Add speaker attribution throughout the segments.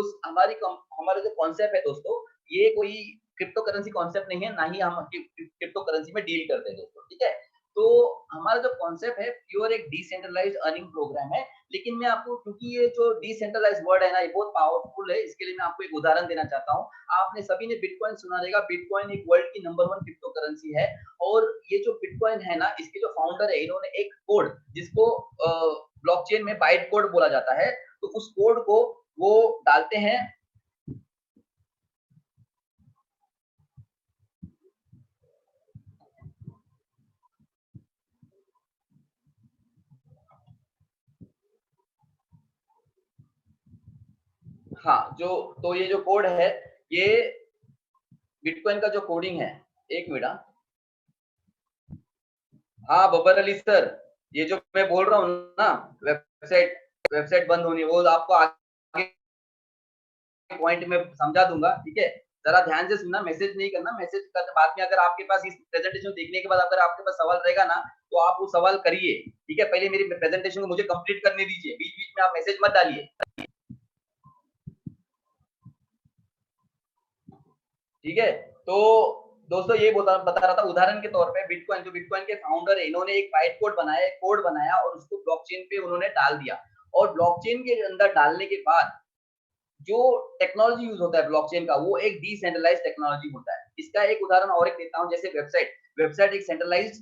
Speaker 1: उस हमारा जो कॉन्सेप्ट है दोस्तों, ये कोई क्रिप्टो करेंसी कॉन्सेप्ट नहीं है, ना ही हम क्रिप्टो करेंसी में डील करते हैं दोस्तों, ठीक है। तो हमारा जो कॉन्सेप्ट है प्योर एक डिसेंट्रलाइज्ड अर्निंग प्रोग्राम है। लेकिन मैं आपको, क्योंकि ये जो डिसेंट्रलाइज्ड वर्ड है ना, ये बहुत पावरफुल है, इसके लिए मैं आपको एक उदाहरण देना चाहता हूँ। आपने सभी ने बिटकॉइन सुना रहेगा, बिटकॉइन एक वर्ल्ड की नंबर 1 क्रिप्टो करेंसी है। और ये जो बिटकॉइन है ना, इसके जो फाउंडर है, इन्होंने एक कोड, जिसको ब्लॉकचेन में बाइट कोड बोला जाता है, तो उस कोड को वो डालते हैं। हाँ, तो ये जो कोड है, ये बिटकॉइन का जो कोडिंग है, एक मिनट। हाँ बबर अली सर, ये जो मैं बोल रहा हूँ ना, वेबसाइट वेबसाइट बंद होनी, वो आपको आगे पॉइंट में समझा दूंगा, ठीक है। जरा ध्यान से सुनना, मैसेज नहीं करना। मैसेज करने बाद में अगर आपके पास इस प्रेजेंटेशन देखने के बाद अगर आपके पास सवाल रहेगा ना, तो आप वो सवाल करिए, ठीक है। पहले मेरी प्रेजेंटेशन को मुझे कंप्लीट करने दीजिए, बीच बीच में आप मैसेज मत डालिए, ठीक है। तो दोस्तों ये बता रहा था, उदाहरण के तौर पे बिटकॉइन, जो बिटकॉइन के फाउंडर है, इन्होंने एक बाइट कोड बनाया, एक कोड बनाया और उसको ब्लॉकचेन पे उन्होंने डाल दिया। और ब्लॉकचेन के अंदर डालने के बाद जो टेक्नोलॉजी यूज होता है ब्लॉकचेन का, वो एक डिसेंट्रलाइज्ड टेक्नोलॉजी होता है। इसका एक उदाहरण और एक देता हूँ, जैसे वेबसाइट। वेबसाइट एक सेंट्रलाइज्ड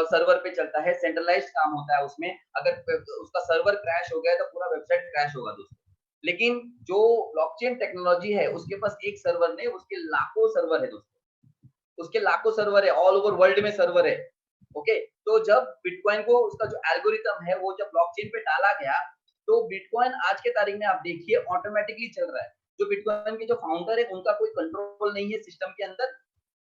Speaker 1: सर्वर पे चलता है, सेंट्रलाइज्ड काम होता है उसमें। अगर उसका सर्वर क्रैश हो गया तो पूरा वेबसाइट क्रैश होगा दोस्तों। लेकिन जो ब्लॉकचेन टेक्नोलॉजी है, उसके पास एक सर्वर नहीं, उसके लाखों सर्वर है दोस्तों। उसके लाखों सर्वर है, ऑल ओवर वर्ल्ड में सर्वर है। ओके, तो जब बिटकॉइन को, उसका जो एल्गोरिथम है, वो जब ब्लॉकचेन पे डाला गया, तो बिटकॉइन आज के तारीख में आप देखिए ऑटोमेटिकली चल रहा है। जो बिटकॉइन के जो फाउंडर है, उनका कोई कंट्रोल नहीं है सिस्टम के अंदर,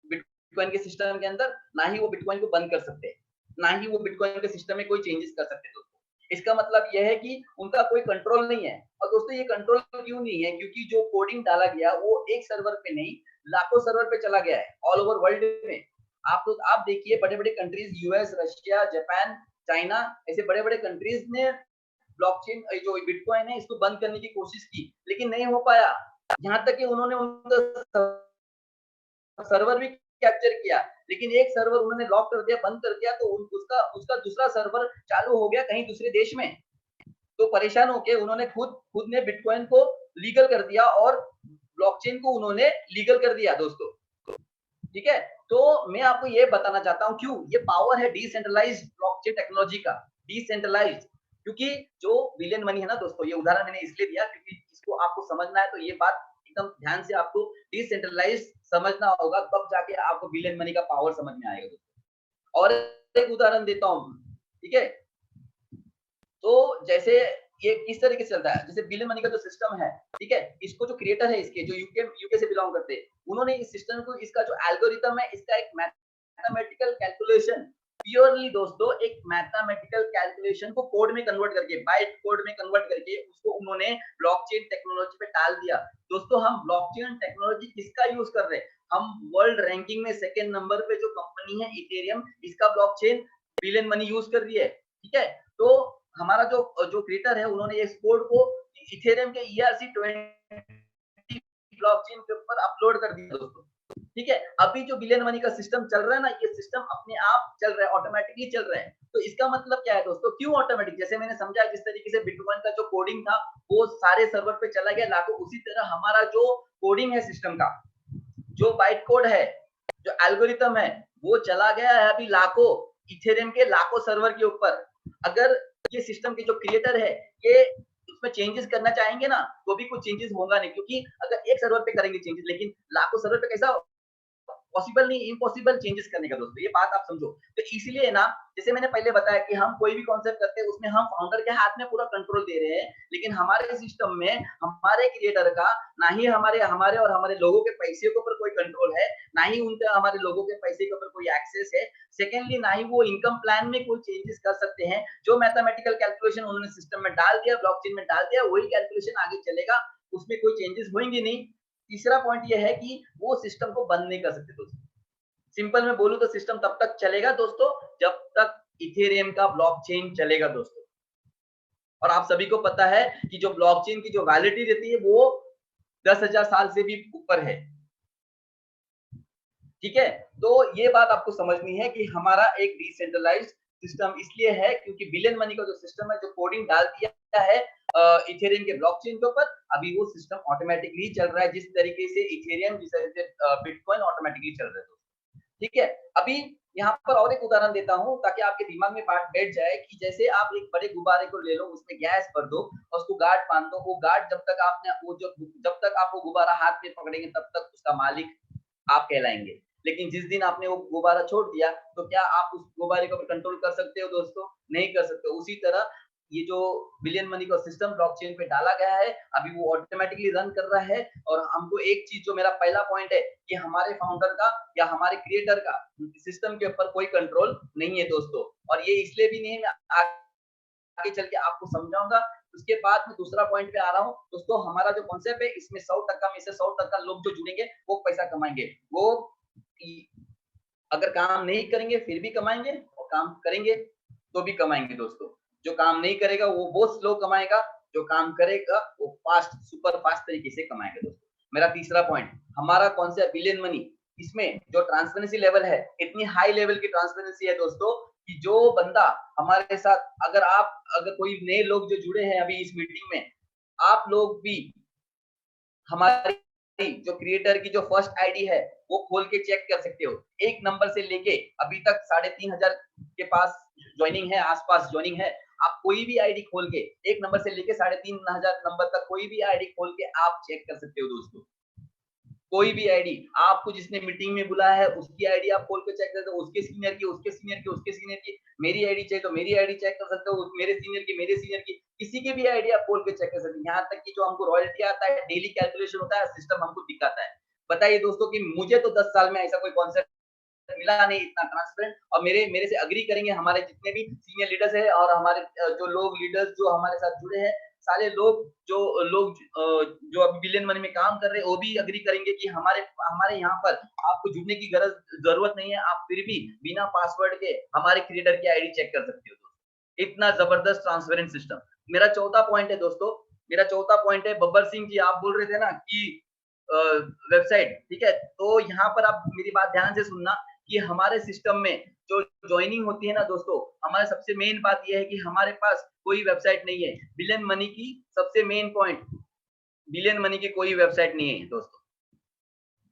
Speaker 1: बिटकॉइन के सिस्टम के अंदर। ना ही वो बिटकॉइन को बंद कर सकते हैं, ना ही वो बिटकॉइन के सिस्टम में कोई चेंजेस कर सकते हैं दोस्तों। इसका मतलब यह है कि उनका कोई कंट्रोल नहीं है। और दोस्तों ये कंट्रोल क्यों नहीं है? क्योंकि जो कोडिंग डाला गया वो एक सर्वर पे नहीं, लाखों सर्वर पे चला गया है, ऑल ओवर वर्ल्ड में। आप देखिए, बड़े बड़े countries, US, Russia, Japan, China, ऐसे बड़े बड़े कंट्रीज ने ब्लॉकचेन, जो बिटकॉइन है, इसको बंद करने की कोशिश की, लेकिन नहीं हो पाया। यहाँ तक कि उन्होंने उनका सर्वर भी कैप्चर किया, लेकिन एक सर्वर उन्होंने लॉक कर दिया, बंद कर दिया, तो उसका उसका दूसरा सर्वर चालू हो गया कहीं दूसरे देश में। तो परेशान होके उन्होंने खुद खुद ने बिटकॉइन को लीगल कर दिया और ब्लॉकचेन को उन्होंने लीगल कर दिया दोस्तों, ठीक है। तो मैं आपको ये बताना चाहता हूँ, क्यों ये पावर है डिसेंट्रलाइज्ड ब्लॉकचेन टेक्नोलॉजी का। डिसेंट्रलाइज्ड, क्योंकि जो बिलियन मनी है ना दोस्तों, ये उदाहरण मैंने इसलिए दिया क्योंकि इसको आपको समझना है, तो ये बात एकदम ध्यान से आपको डिसेंट्रलाइज्ड समझना होगा, तब जाके आपको बिलियन मनी का पावर समझ में आएगा दोस्तों। और एक उदाहरण देता हूँ, ठीक है। तो जैसे ये किस तरीके से चलता है, जैसे बिलियन मनी का जो सिस्टम है, ठीक है, इसको जो क्रिएटर है, इसके जो यूके से बिलोंग करते हैं, उन्होंने इस सिस्टम को, इसका जो एल्गोरिथम है, इसका एक मैथमेटिकल कैलकुलेशन, प्योरली दोस्तों एक मैथमेटिकल कैलकुलेशन को कोड में कन्वर्ट करके, बाइट कोड में कन्वर्ट करके, उसको उन्होंने ब्लॉकचेन टेक्नोलॉजी पे डाल दिया। दोस्तों हम ब्लॉकचेन टेक्नोलॉजी किसका यूज कर रहे हैं? हम वर्ल्ड रैंकिंग में सेकंड नंबर पे जो कंपनी है इथेरियम, इसका ब्लॉकचेन बिलियन मनी यूज कर रही है, ठीक है। तो हमारा जो जो क्रिएटर है, उन्होंने इस कोड को इथेरियम के ERC-20 ब्लॉकचेन के ऊपर अपलोड कर दिया दोस्तों, ठीक है। अभी जो बिलियन मनी का सिस्टम चल रहा है ना, ये सिस्टम अपने आप चल रहा है, ऑटोमेटिकली चल रहा है। तो इसका मतलब क्या है दोस्तों? क्यों ऑटोमेटिक? जैसे मैंने समझा, जिस तरीके से बिटकॉइन का जो कोडिंग था वो सारे सर्वर पे चला गया लाखों, उसी तरह हमारा जो कोडिंग है सिस्टम का, जो बाइट कोड है, जो एल्गोरिथम है, वो चला गया है अभी लाखों, इथेरियम के लाखों सर्वर के ऊपर। अगर ये सिस्टम के जो क्रिएटर है, ये उसमें चेंजेस करना चाहेंगे ना, तो भी कुछ चेंजेस होगा नहीं, क्योंकि अगर एक सर्वर पे करेंगे चेंजेस, लेकिन लाखों सर्वर पे कैसा पॉसिबल नहीं, इम्पॉसिबल चेंजेस करने का दोस्तों, ये बात आप समझो। तो इसलिए ना, जैसे मैंने पहले बताया कि हम कोई भी कॉन्सेप्ट करते हैं, उसमें हम फाउंडर के हाथ में पूरा कंट्रोल दे रहे हैं, लेकिन हमारे सिस्टम में हमारे क्रिएटर का, ना ही हमारे हमारे और हमारे लोगों के पैसे के ऊपर कोई कंट्रोल है, ना ही उनका हमारे लोगों के पैसे के ऊपर कोई एक्सेस है। सेकेंडली, ना ही वो इनकम प्लान में कोई चेंजेस कर सकते हैं। जो मैथमेटिकल कैलकुलेशन उन्होंने सिस्टम में डाल दिया, ब्लॉकचेन में डाल दिया, वही कैलकुलेशन आगे चलेगा, उसमें कोई चेंजेस होंगे नहीं। तीसरा पॉइंट ये है कि वो सिस्टम को बंद नहीं कर सकते दोस्तों। सिंपल में बोलूं तो सिस्टम तब तक चलेगा दोस्तों, जब तक इथेरियम का ब्लॉकचेन चलेगा दोस्तों। और आप सभी को पता है कि जो ब्लॉकचेन की जो वैलिडिटी रहती है, वो 10,000 साल से भी ऊपर है। ठीक है, तो ये बात आपको समझनी है कि हमारा एक डिसेंट्रलाइज्ड सिस्टम इसलिए है क्योंकि बिलियन मनी का जो सिस्टम है, जो कोडिंग डाल दिया है इथेरियम के ब्लॉकचेन के ऊपर, अभी वो सिस्टम ऑटोमेटिकली चल रहा है, जिस तरीके से इथेरियम, जिस तरीके से बिटकॉइन ऑटोमेटिकली चल रहे हैं। ठीक है, अभी यहाँ पर और एक उदाहरण देता हूँ ताकि आपके दिमाग में बात बैठ जाए कि जैसे आप एक बड़े गुब्बारे को ले लो, उसमें गैस भर दो और उसको गार्ड बांध दो। वो गार्ड जब तक आपने वो जब तक आप वो गुब्बारा हाथ में पकड़ेंगे तब तक उसका मालिक आप कहलाएंगे। लेकिन जिस दिन आपने वो गुब्बारा छोड़ दिया तो क्या आप उस गुब्बारे को कंट्रोल कर सकते हो दोस्तों? नहीं कर सकते। उसी तरह ये जो बिलियन मनी का सिस्टम ब्लॉकचेन पे डाला गया है, अभी वो ऑटोमेटिकली रन कर रहा है। और हमको एक चीज, जो मेरा पहला पॉइंट है, कि हमारे फाउंडर का या हमारे क्रिएटर का सिस्टम के ऊपर कोई कंट्रोल नहीं है दोस्तों। और ये इसलिए भी नहीं है, मैं आगे चल के आपको समझाऊंगा। उसके बाद मैं दूसरा पॉइंट पे आ रहा हूँ दोस्तों। हमारा जो कॉन्सेप्ट है, इसमें 100% में से 100% लोग जो जुड़ेंगे वो पैसा कमाएंगे। वो अगर काम नहीं करेंगे फिर भी कमाएंगे, और काम करेंगे तो भी कमाएंगे दोस्तों। जो काम नहीं करेगा वो स्लो कमाएगा, जो काम करेगा वो फास्ट, सुपर फास्ट तरीके से कमाएगा दोस्तों। मेरा तीसरा पॉइंट, हमारा कॉन्सेप्ट बिलियन मनी, इसमें जो ट्रांसपेरेंसी लेवल है, इतनी हाई लेवल की ट्रांसपेरेंसी है दोस्तों कि जो बंदा हमारे साथ, अगर कोई नए लोग जो जुड़े हैं अभी इस मीटिंग में, आप लोग भी हमारी जो क्रिएटर की जो फर्स्ट आईडी है वो खोल के चेक कर सकते हो। एक नंबर से लेके अभी तक 3,500 के पास ज्वाइनिंग है, आसपास ज्वाइनिंग है। आप कोई भी आईडी खोल के, एक नंबर से लेके 3,500 नंबर तक कोई भी आईडी खोल के आप चेक कर सकते हो दोस्तों। कोई भी आईडी, आपको जिसने मीटिंग में बुलाया है उसकी आईडी आप खोल के चेक कर सकते हो, उसके सीनियर की, उसके सीनियर की, उसके सीनियर की। मेरी आईडी चाहिए तो मेरी आईडी चेक कर सकते हो, मेरे सीनियर की, मेरे सीनियर की, किसी की भी आईडी आप खोल के चेक कर सकते हो। यहाँ तक कि जो हमको रॉयल्टी आता है, डेली कैलकुलेशन होता है, सिस्टम हमको दिखाता है। बताइए दोस्तों कि मुझे तो 10 साल में ऐसा कोई कॉन्सेप्ट मिला नहीं इतना ट्रांसपेरेंट। और मेरे मेरे से एग्री करेंगे हमारे जितने भी सीनियर लीडर्स हैं, और हमारे जो लोग लीडर्स जो हमारे साथ जुड़े हैं, सारे लोग जो अभी बिलियन मनी में काम कर रहे हैं, वो भी एग्री करेंगे कि हमारे हमारे यहाँ पर आपको जुड़ने की जरूरत नहीं है। आप फिर भी बिना पासवर्ड के हमारे क्रिएटर की आईडी चेक कर सकते हो दोस्तों। इतना जबरदस्त ट्रांसपेरेंट सिस्टम। मेरा चौथा पॉइंट है दोस्तों, मेरा चौथा पॉइंट है, बब्बर सिंह जी आप बोल रहे थे ना कि वेबसाइट, ठीक है, तो यहाँ पर आप मेरी बात ध्यान से सुनना कि हमारे सिस्टम में जो ज्वाइनिंग होती है ना दोस्तों, हमारे सबसे मेन बात यह है कि हमारे पास कोई वेबसाइट नहीं है। बिलियन मनी की सबसे मेन पॉइंट, बिलियन मनी की कोई वेबसाइट नहीं है दोस्तों।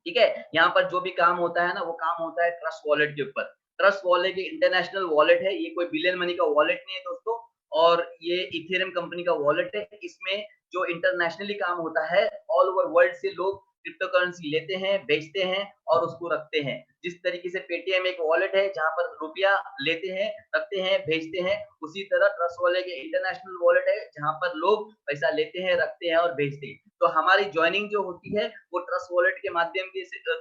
Speaker 1: ठीक है, यहाँ पर जो भी काम होता है ना, वो काम होता है ट्रस्ट वॉलेट के ऊपर। ट्रस्ट वॉलेट एक इंटरनेशनल वॉलेट है, ये कोई बिलियन मनी का वॉलेट नहीं है दोस्तों। और ये इथेरियम कंपनी का वॉलेट है। इसमें जो इंटरनेशनली काम होता है, ऑल ओवर वर्ल्ड से लोग क्रिप्टो करेंसी लेते हैं, बेचते हैं और उसको रखते हैं। जिस तरीके से पेटीएम एक वॉलेट है जहां पर रुपया लेते हैं, रखते हैं, भेजते हैं, उसी तरह ट्रस्ट वॉलेट एक इंटरनेशनल वॉलेट है जहां पर लोग पैसा लेते हैं, रखते हैं और भेजते हैं। तो हमारी ज्वाइनिंग जो होती है वो ट्रस्ट वॉलेट के माध्यम से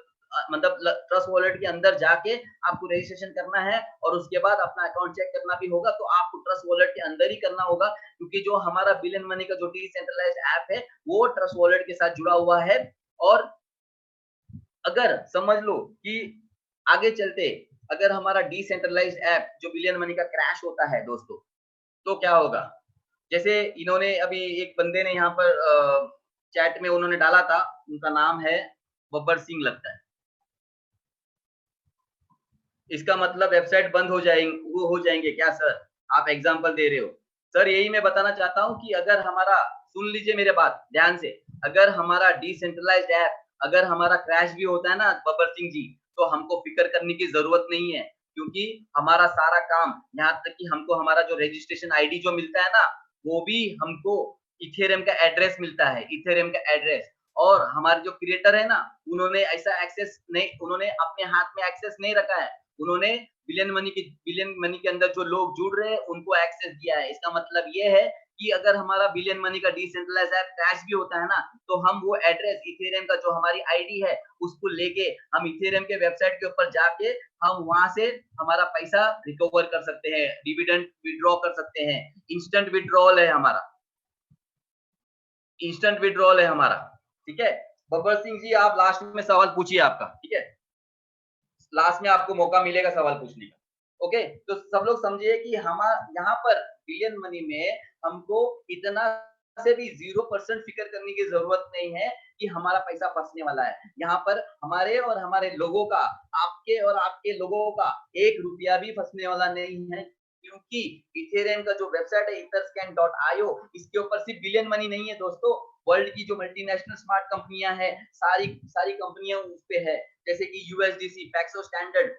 Speaker 1: मतलब ट्रस्ट वॉलेट के अंदर जाके आपको रजिस्ट्रेशन करना है, और उसके बाद अपना अकाउंट चेक करना भी होगा। तो आपको ट्रस्ट वॉलेट के अंदर ही करना होगा, क्योंकि जो हमारा बिलियन मनी का जो डिसेंट्रलाइज्ड ऐप है वो ट्रस्ट वॉलेट के साथ जुड़ा हुआ है। और अगर समझ लो कि आगे चलते अगर हमारा डिसेंट्रलाइज्ड ऐप जो बिलियन मनी का क्रैश होता है दोस्तों, तो क्या होगा? जैसे इन्होंने अभी एक बंदे ने यहाँ पर चैट में उन्होंने डाला था, उनका नाम है बब्बर सिंह लगता है। इसका मतलब वेबसाइट बंद हो जाएंगे क्या सर? आप एग्जांपल दे रहे हो। सर यही मैं बताना चाहता हूँ कि अगर हमारा, सुन लीजिए मेरे बात ध्यान से, अगर हमारा डिसेंट्रलाइज्ड ऐप अगर हमारा क्रैश भी होता है ना बब्बर सिंह जी, तो हमको फिक्र करने की जरूरत नहीं है, क्योंकि हमारा सारा काम, यहाँ तक कि हमको हमारा जो रजिस्ट्रेशन आईडी जो मिलता है ना, वो भी हमको इथेरियम का एड्रेस मिलता है, इथेरियम का एड्रेस। और हमारे जो क्रिएटर है ना, उन्होंने ऐसा एक्सेस नहीं, उन्होंने अपने हाथ में एक्सेस नहीं रखा है। उन्होंने बिलियन मनी के अंदर जो लोग जुड़ रहे हैं उनको एक्सेस दिया है। इसका मतलब ये है कि अगर हमारा बिलियन मनी का डिसेंट्रलाइज्ड ऐप क्रैश भी होता है ना, तो हम वो एड्रेस इथेरियम का जो हमारी आईडी है उसको लेके हम इथेरियम के वेबसाइट के ऊपर जाके हम वहां से हमारा पैसा रिकवर कर सकते हैं, डिविडेंड विड्रॉ कर सकते हैं। इंस्टेंट विड्रॉल है हमारा, इंस्टेंट विड्रॉल है हमारा। ठीक है, बब्बर सिंह जी आप लास्ट में सवाल पूछिए आपका, ठीक है, लास्ट में आपको मौका मिलेगा सवाल पूछने का। ओके, तो सब लोग समझिए कि हम यहाँ पर बिलियन मनी में हमको इतना से भी 0% फिक्र करने की जरूरत नहीं है कि हमारा पैसा फंसने वाला है। यहाँ पर हमारे और हमारे लोगों का, आपके और आपके लोगों का 1 रुपया भी फंसने वाला नहीं है, क्योंकि इथेरियम का जो वेबसाइट है etherscan.io, इसके ऊपर सिर्फ बिलियन मनी नहीं है दोस्तों, वर्ल्ड की जो मल्टीनेशनल स्मार्ट कंपनियां हैं, सारी सारी कंपनियां उस पे है, जैसे कि यूएसडीसी, पैक्सो स्टैंडर्ड,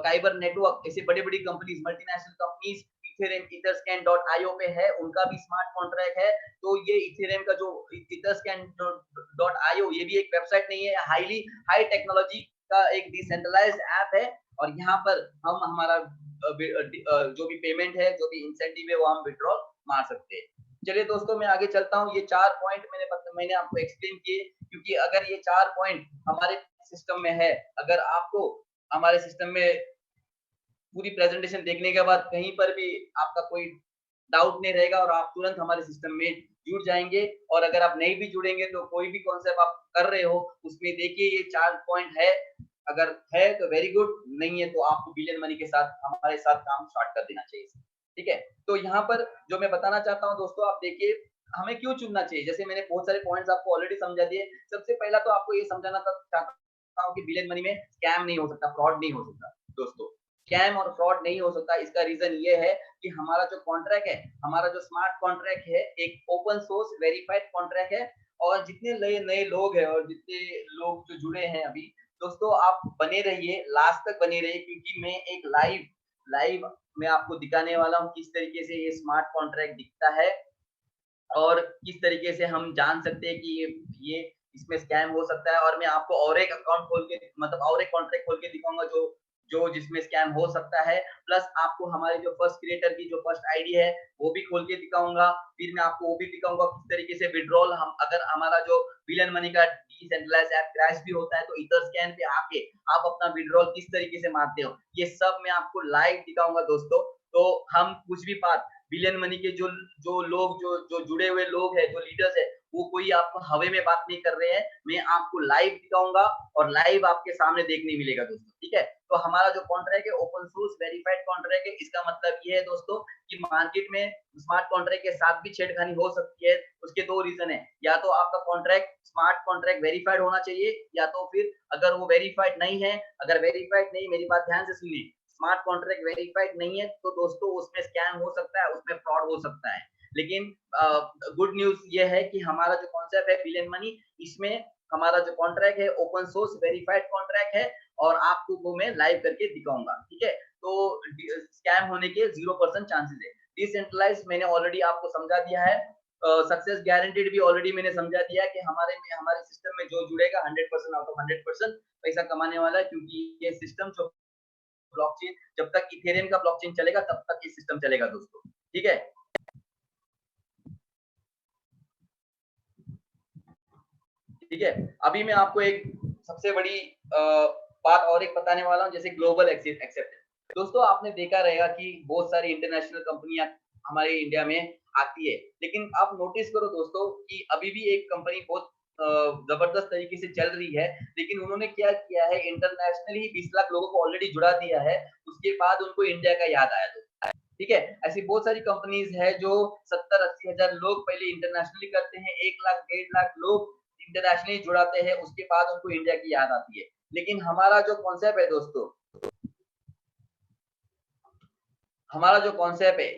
Speaker 1: काइबर नेटवर्क, ऐसी बड़ी-बड़ी companies, multinational companies Ethereum etherscan.io पे है, उनका भी स्मार्ट कॉन्ट्रैक्ट है। तो ये इथेरियम का जो etherscan.io, ये भी एक वेबसाइट नहीं है, हाई टेक्नोलॉजी का एक डिसेंट्रलाइज्ड ऐप है, और यहाँ पर हम हमारा जो भी पेमेंट है, जो भी इंसेंटिव है, वो हम विड्रॉल मार सकते हैं। चलिए दोस्तों, मैं आगे चलता हूँ। ये 4 पॉइंट मैंने आपको एक्सप्लेन किए, क्योंकि अगर ये 4 पॉइंट हमारे सिस्टम में है, अगर आपको हमारे सिस्टम में पूरी प्रेजेंटेशन देखने के बाद कहीं पर भी आपका कोई डाउट नहीं रहेगा और आप तुरंत हमारे सिस्टम में जुड़ जाएंगे। और अगर आप नहीं भी जुड़ेंगे तो कोई भी कॉन्सेप्ट आप कर रहे हो, उसमें देखिए ये 4 पॉइंट है, अगर है तो वेरी गुड, नहीं है तो आपको बिलियन मनी के साथ हमारे साथ काम स्टार्ट कर देना चाहिए। ठीक है, तो यहाँ पर जो मैं बताना चाहता हूँ दोस्तों, आप देखिए हमें क्यों चुनना चाहिए। जैसे मैंने बहुत सारे पॉइंट्स आपको ऑलरेडी समझा दिए। सबसे पहला तो आपको ये समझाना चाहता हूँ कि बिलियन मनी में स्कैम नहीं हो सकता, फ्रॉड नहीं हो सकता दोस्तों। स्कैम और फ्रॉड नहीं हो सकता, इसका रीजन ये है कि हमारा जो कॉन्ट्रैक्ट है, हमारा जो स्मार्ट कॉन्ट्रैक्ट है, एक ओपन सोर्स वेरीफाइड कॉन्ट्रैक्ट है। और जितने नए नए लोग हैं और जितने लोग जो जुड़े हैं अभी, दोस्तों आप बने रहिए, लास्ट तक बने रहिए, क्योंकि मैं एक लाइव लाइव मैं आपको दिखाने वाला हूँ किस तरीके से ये स्मार्ट कॉन्ट्रैक्ट दिखता है, और किस तरीके से हम जान सकते हैं कि ये इसमें स्कैम हो सकता है। और मैं आपको और एक अकाउंट खोल के, मतलब और एक कॉन्ट्रैक्ट खोल के दिखाऊंगा जो जो जिसमें स्कैम हो सकता है। प्लस आपको हमारे जो फर्स्ट क्रिएटर की जो फर्स्ट आईडी है वो भी खोल के दिखाऊंगा। फिर मैं आपको वो भी दिखाऊंगा किस तरीके से विड्रॉल, हम अगर हमारा जो बिलियन मनी का डिसेंट्रलाइज्ड ऐप क्रैश भी होता है तो इथरस्कैन पे आके आप अपना विड्रॉल किस तरीके से मारते हो, ये सब मैं आपको लाइव दिखाऊंगा दोस्तों। तो हम कुछ भी बात बिलियन मनी के जो जो लोग जो जो जुड़े हुए लोग हैं, जो लीडर्स है, वो कोई आपको हवे में बात नहीं कर रहे हैं, मैं आपको लाइव दिखाऊंगा और लाइव आपके सामने देखने मिलेगा दोस्तों। ठीक है, तो हमारा जो कॉन्ट्रैक्ट है ओपन सोर्स वेरीफाइड कॉन्ट्रैक्ट है। इसका मतलब ये है दोस्तों कि मार्केट में स्मार्ट कॉन्ट्रैक्ट के साथ भी छेड़खानी हो सकती है। उसके 2 रीजन है, या तो आपका कॉन्ट्रैक्ट स्मार्ट कॉन्ट्रैक्ट वेरीफाइड होना चाहिए, या तो फिर अगर वो वेरीफाइड नहीं है, अगर वेरीफाइड नहीं, मेरी बात ध्यान से सुनिए, स्मार्ट कॉन्ट्रैक्ट वेरीफाइड नहीं है तो दोस्तों उसमें स्कैम हो सकता है, उसमें फ्रॉड हो सकता है। लेकिन गुड न्यूज ये है कि हमारा जो कॉन्सेप्ट है बिलियन मनी, इसमें हमारा जो कॉन्ट्रैक्ट है ओपन सोर्स वेरीफाइड कॉन्ट्रैक्ट है, और आपको वो मैं लाइव करके दिखाऊंगा। ठीक है, तो स्कैम होने के 0% चांसेस है। डिसेंट्रलाइज मैंने ऑलरेडी आपको समझा दिया है। सक्सेस गारंटीड भी ऑलरेडी मैंने समझा दिया है कि हमारे सिस्टम में जो जुड़ेगा 100% आउट ऑफ 100% पैसा कमाने वाला है, क्योंकि ये सिस्टम जो ब्लॉकचेन, जब तक इथेरियम का ब्लॉकचेन चलेगा तब तक ये सिस्टम चलेगा दोस्तों। ठीक है, ठीक है, अभी मैं आपको एक सबसे बड़ी बात और एक बताने वाला हूँ, जैसे ग्लोबल एक्सेप्टेंस। दोस्तों आपने देखा रहेगा कि बहुत सारी इंटरनेशनल कंपनियां हमारे इंडिया में आती है, लेकिन आप नोटिस करो दोस्तों कि अभी भी एक कंपनी बहुत जबरदस्त तरीके से चल रही है, लेकिन उन्होंने क्या किया है, इंटरनेशनली 20 लाख लोगों को ऑलरेडी जुड़ा दिया है, उसके बाद उनको इंडिया का याद आया दोस्तों। ठीक है, ऐसी बहुत सारी कंपनीज है जो 70-80 हजार लोग पहले इंटरनेशनली करते हैं, 1 लाख 1.5 लाख लोग इंटरनेशनली जुड़ाते हैं, उसके बाद उनको इंडिया की याद आती है। लेकिन हमारा जो कॉन्सेप्ट है दोस्तों, हमारा जो कॉन्सेप्ट है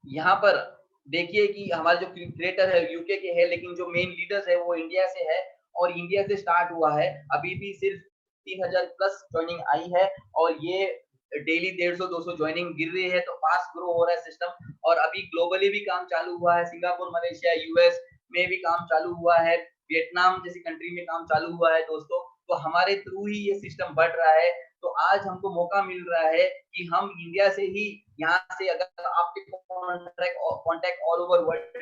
Speaker 1: यहाँ पर देखिए कि हमारे जो क्रिएटर है यूके के है, लेकिन जो मेन लीडर्स है वो इंडिया से है, और इंडिया से स्टार्ट हुआ है। अभी भी सिर्फ 3000 प्लस ज्वाइनिंग आई है, और ये डेली 150-200 ज्वाइनिंग गिर रही है, तो फास्ट ग्रो हो रहा है सिस्टम। और अभी ग्लोबली भी काम चालू हुआ है, सिंगापुर, मलेशिया, यूएस में भी काम चालू हुआ है, वियतनाम जैसी कंट्री में काम चालू हुआ है दोस्तों। तो हमारे थ्रू ही ये सिस्टम बढ़ रहा है। तो आज हमको मौका मिल रहा है कि हम इंडिया से ही, यहाँ से अगर आपके कॉन्टैक्ट ऑल ओवर वर्ल्ड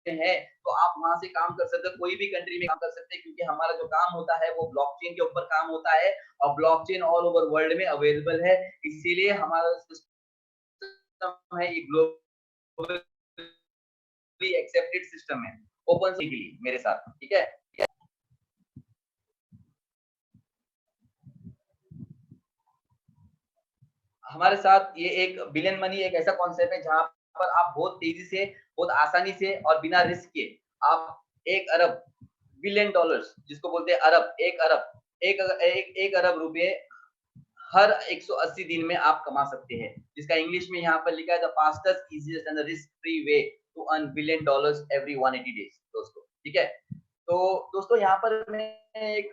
Speaker 1: में है तो आप वहां से काम कर सकते हो, कोई भी कंट्री में काम कर सकते हैं, क्योंकि हमारा जो काम होता है वो ब्लॉकचेन के ऊपर काम होता है, और ब्लॉकचेन ऑल ओवर वर्ल्ड में अवेलेबल है। इसीलिए हमारा सिस्टम है, ये ग्लोबली एक्सेप्टेड सिस्टम है ओपन के लिए मेरे साथ। ठीक है, हमारे साथ ये एक बिलियन मनी एक ऐसा कॉन्सेप्ट है जहाँ पर आप बहुत तेजी से, बहुत आसानी से और बिना रिस्क के आप 1 अरब बिलियन डॉलर्स जिसको बोलते हैं अरब, 1 अरब रुपए हर 180 दिन में आप कमा सकते हैं, जिसका इंग्लिश में यहाँ पर लिखा है the fastest, easiest and risk free way to earn billion dollars every 180 days दोस्तों, ठीक है? तो दोस्तों यहाँ पर मैं एक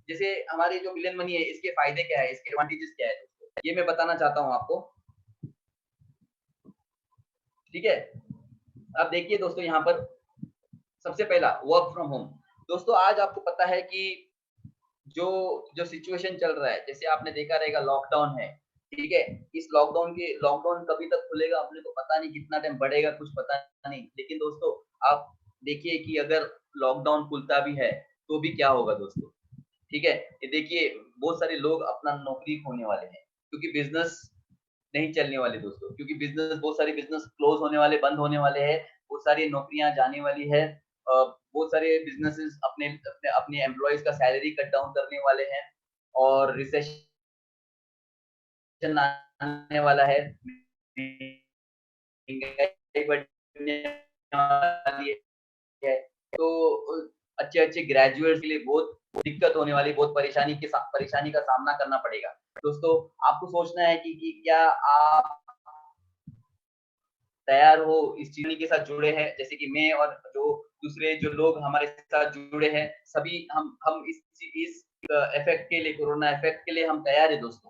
Speaker 1: जैसे हमारी जो मिलियन मनी है इसके फायदे क्या है, इसके एडवांटेजेस क्या है दोस्तों, ये मैं बताना चाहता हूँ आपको, ठीक है? अब देखिए दोस्तों यहाँ पर सबसे पहला वर्क फ्रॉम होम। दोस्तों आज आपको पता है कि जो जो सिचुएशन चल रहा है, जैसे आपने देखा रहेगा लॉकडाउन है, ठीक है? इस लॉकडाउन कभी तक खुलेगा अपने को पता नहीं, कितना टाइम बढ़ेगा कुछ पता नहीं। लेकिन दोस्तों आप देखिए कि अगर लॉकडाउन खुलता भी है, तो भी क्या होगा दोस्तों? ठीक है? ये देखिए बहुत सारे लोग अपना नौकरी खोने वाले हैं, क्योंकि बिज़नेस नहीं चलने वाले दोस्तों, क्योंकि बहुत सारे बिज़नेस क्लोज़ होने वाले, बंद होने वाले हैं, बहुत सारी नौकरियाँ जाने वाली है। बहुत सारे बिज़नेसेस अपने अपने अपने एम्प्लॉइज़ का सैलरी कट डाउन करने वाले हैं और रिसेशन आने वाला है। महँगाई बढ़ने वाली है। तो अच्छे-अच्छे ग्रेजुएट्स के लिए बहुत दिक्कत होने वाली, बहुत परेशानी का सामना करना पड़ेगा। दोस्तों, आपको सोचना है कि क्या आप तैयार हो इस चीज़ के साथ जुड़े हैं, जैसे कि मैं और जो दूसरे जो लोग हमारे साथ जुड़े हैं, सभी हम इस इफ़ेक्ट के लिए, कोरोना इफ़ेक्ट के लिए हम तैयार हैं दोस्तों।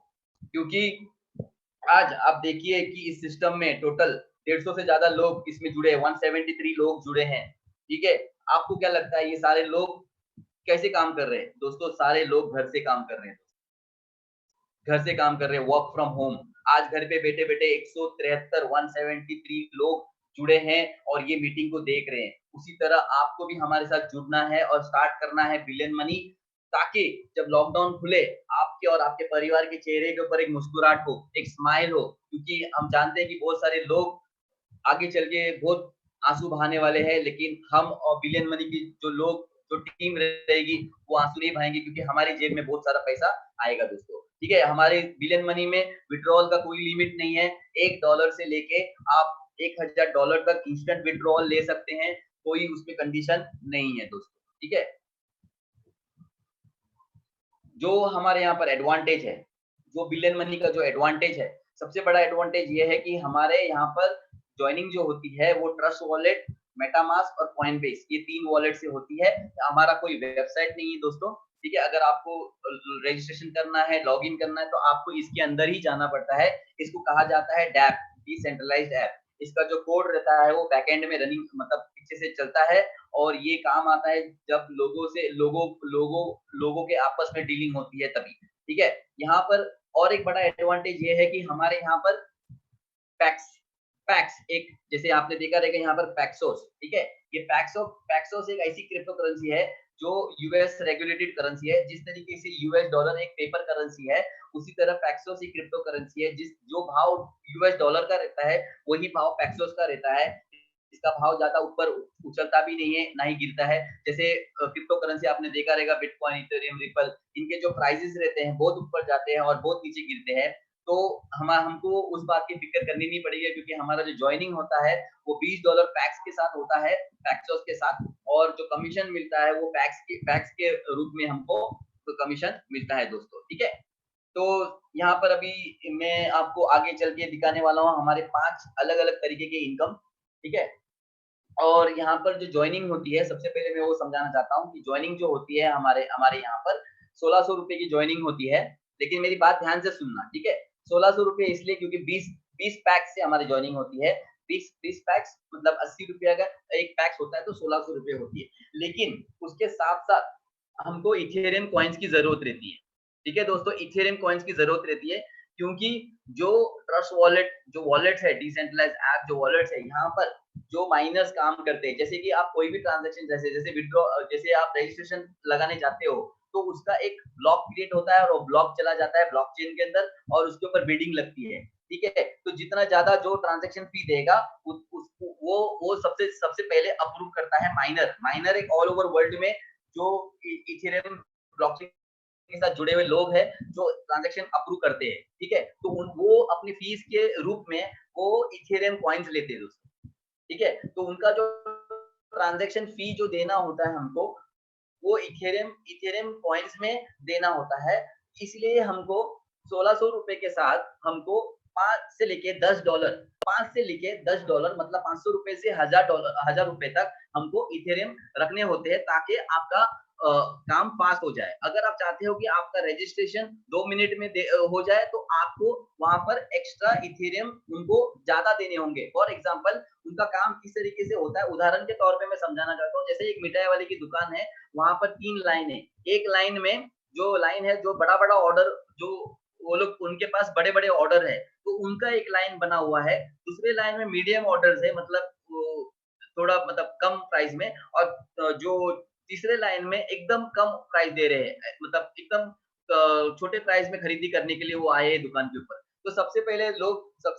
Speaker 1: क्योंकि आज आप देखिए कि इस सिस्टम में टोटल 150 से ज़्यादा लोग इसमें जुड़े हैं, 173 लोग जुड़े हैं, ठीक है? आपको क्या लगता है ये सारे लोग कैसे काम कर रहे हैं? दोस्तों सारे लोग घर से काम कर रहे हैं। घर से काम कर रहे हैं, वर्क फ्रॉम होम। आज घर पे बैठे-बैठे 173 173 लोग जुड़े हैं और ये मीटिंग को देख रहे हैं। उसी तरह आपको भी हमारे साथ जुड़ना है और स्टार्ट करना है बिलियन मनी, ताकि जब लॉकडाउन खुले, आपके और आपके परिवार के चेहरे के ऊपर एक मुस्कुराहट हो, एक स्माइल हो, क्योंकि हम जानते हैं कि बहुत सारे लोग आगे चल के बहुत आँसू बहाने वाले हैं, लेकिन हम और बिलियन मनी की जो टीम रहेगी, वो आँसू नहीं बहाएँगे, क्योंकि हमारी जेब में बहुत सारा पैसा आएगा दोस्तों। ठीक है? हमारे बिलियन मनी में विथड्रॉवल का कोई लिमिट नहीं है। $1 से लेके आप $1000 तक इंस्टेंट विथड्रॉवल ले सकते हैं, कोई उसमें कंडीशन नहीं है दोस्तों। ठीक है? जो हमारे यहाँ पर एडवांटेज है, जो बिलियन मनी का जो एडवांटेज है, सबसे बड़ा एडवांटेज ये है कि हमारे यहाँ पर जॉइनिंग जो होती है वो ट्रस्ट वॉलेट, मेटामास्क और कॉइनबेस ये 3 वॉलेट से होती है। हमारा कोई वेबसाइट नहीं है दोस्तों, ठीक है? अगर आपको रजिस्ट्रेशन करना है, लॉगिन करना है तो आपको इसके अंदर ही जाना पड़ता है। इसको कहा जाता है डैप, डिसेंट्रलाइज्ड ऐप। इसका जो कोड रहता है वो बैकएंड में रनिंग मतलब पीछे से चलता है और ये काम आता है जब लोगों के आपस में डीलिंग होती है तभी, ठीक है? यहाँ पर और एक बड़ा एडवांटेज ये है कि हमारे यहाँ पर पैक्स पैक्स एक जैसे आपने देखा रहेगा यहाँ पर पैक्सोस, ठीक है? ये पैक्सोस एक ऐसी क्रिप्टो करेंसी है जो यूएस रेगुलेटेड करेंसी है। जिस तरीके से यूएस डॉलर एक पेपर करेंसी है, उसी तरह पैक्सोस एक क्रिप्टो करेंसी है। जो भाव यूएस डॉलर का रहता है, वही भाव पैक्सोस का रहता है। इसका भाव ज़्यादा ऊपर उछलता भी नहीं है, ना ही गिरता है। जैसे क्रिप्टो करेंसी आपने देखा रहेगा बिटकॉइन, इथेरियम, रिपल, इनके जो प्राइसेज़ रहते हैं बहुत ऊपर जाते हैं और बहुत नीचे गिरते हैं। तो हमको उस बात की फ़िक्र करनी नहीं पड़ेगी, क्योंकि हमारा जो जॉइनिंग होता है वो $20 पैक्स के साथ होता है, पैक्सोस के साथ, और जो कमीशन मिलता है वो पैक्स के रूप में हमको तो कमीशन मिलता है दोस्तों, ठीक है? तो यहाँ पर अभी मैं आपको आगे चल के दिखाने वाला हूँ हमारे 5 अलग-अलग तरीके के इनकम, ठीक है? और यहाँ पर जो जॉइनिंग होती है, सबसे पहले मैं वो समझाना चाहता हूँ कि जॉइनिंग जो होती है हमारे हमारे यहाँ पर ₹1600 की जॉइनिंग होती है। लेकिन मेरी बात ध्यान से सुनना, ठीक है? ₹1600 इसलिए क्योंकि 20 पैक्स से हमारी जॉइनिंग होती है। 20 पैक्स मतलब ₹80 अगर 1 पैक्स होता है तो ₹1600 होती है। लेकिन उसके साथ-साथ हमको इथेरियम कॉइन्स की ज़रूरत रहती है। ठीक है दोस्तों? इथेरियम कॉइन्स की ज़रूरत रहती है, क्योंकि जो ट्रस्ट वॉलेट जो वॉलेट्स है, डिसेंट्रलाइज़्ड ऐप जो वॉलेट्स है, यहाँ पर जो माइनर्स काम करते हैं, जैसे कि आप कोई भी ट्रांज़ैक्शन जैसे आप रजिस्ट्रेशन लगाने जाते हो, तो उसका एक ब्लॉक क्रिएट होता है और वो ब्लॉक चला जाता है ब्लॉकचेन के अंदर और उसके ऊपर बिडिंग लगती है, ठीक है? तो जितना ज़्यादा जो ट्रांज़ैक्शन फी देगा उस वो सबसे सबसे पहले अप्रूव करता है माइनर। माइनर एक ऑल ओवर वर्ल्ड में जो इथेरियम ब्लॉकचेन के साथ जुड़े हुए लोग हैं जो ट्रांजैक्शन अप्रूव करते हैं, ठीक है? तो वो अपनी फीस के रूप में वो इथेरियम कॉइन्स लेते हैं दोस्तों, ठीक है? तो उनका जो ट्रांजैक्शन फी जो देना होता है हमको, वो इथेरियम इथेरियम कॉइन्स में देना होता है। इसलिए हमको ₹1600 के साथ हमको 5 से लेके $10 5 से लेके $10 मतलब ₹500 से $1000 तक हमको इथेरियम रखने होते हैं ताकि आपका काम फास्ट हो जाए। अगर आप चाहते हो कि आपका रजिस्ट्रेशन 2 मिनट में हो जाए तो आपको वहाँ पर एक्स्ट्रा इथेरियम उनको ज़्यादा देने होंगे। फॉर एग्ज़ाम्पल उनका काम किस तरीके से होता है, उदाहरण के तौर पे मैं समझाना चाहता हूँ। जैसे एक मिठाई वाले की दुकान है, वहाँ पर 3 लाइन है। एक लाइन में जो लाइन है, जो बड़ा-बड़ा ऑर्डर जो वो लोग उनके पास बड़े-बड़े ऑर्डर है, तो उनका एक लाइन बना हुआ है। दूसरे लाइन में मीडियम ऑर्डर्स है, मतलब वो थोड़ा मतलब कम प्राइस में, और जो तीसरे लाइन में एकदम कम प्राइस दे रहे हैं, मतलब एकदम छोटे प्राइस में खरीदी करने के लिए वो आए हैं दुकान के ऊपर। तो सबसे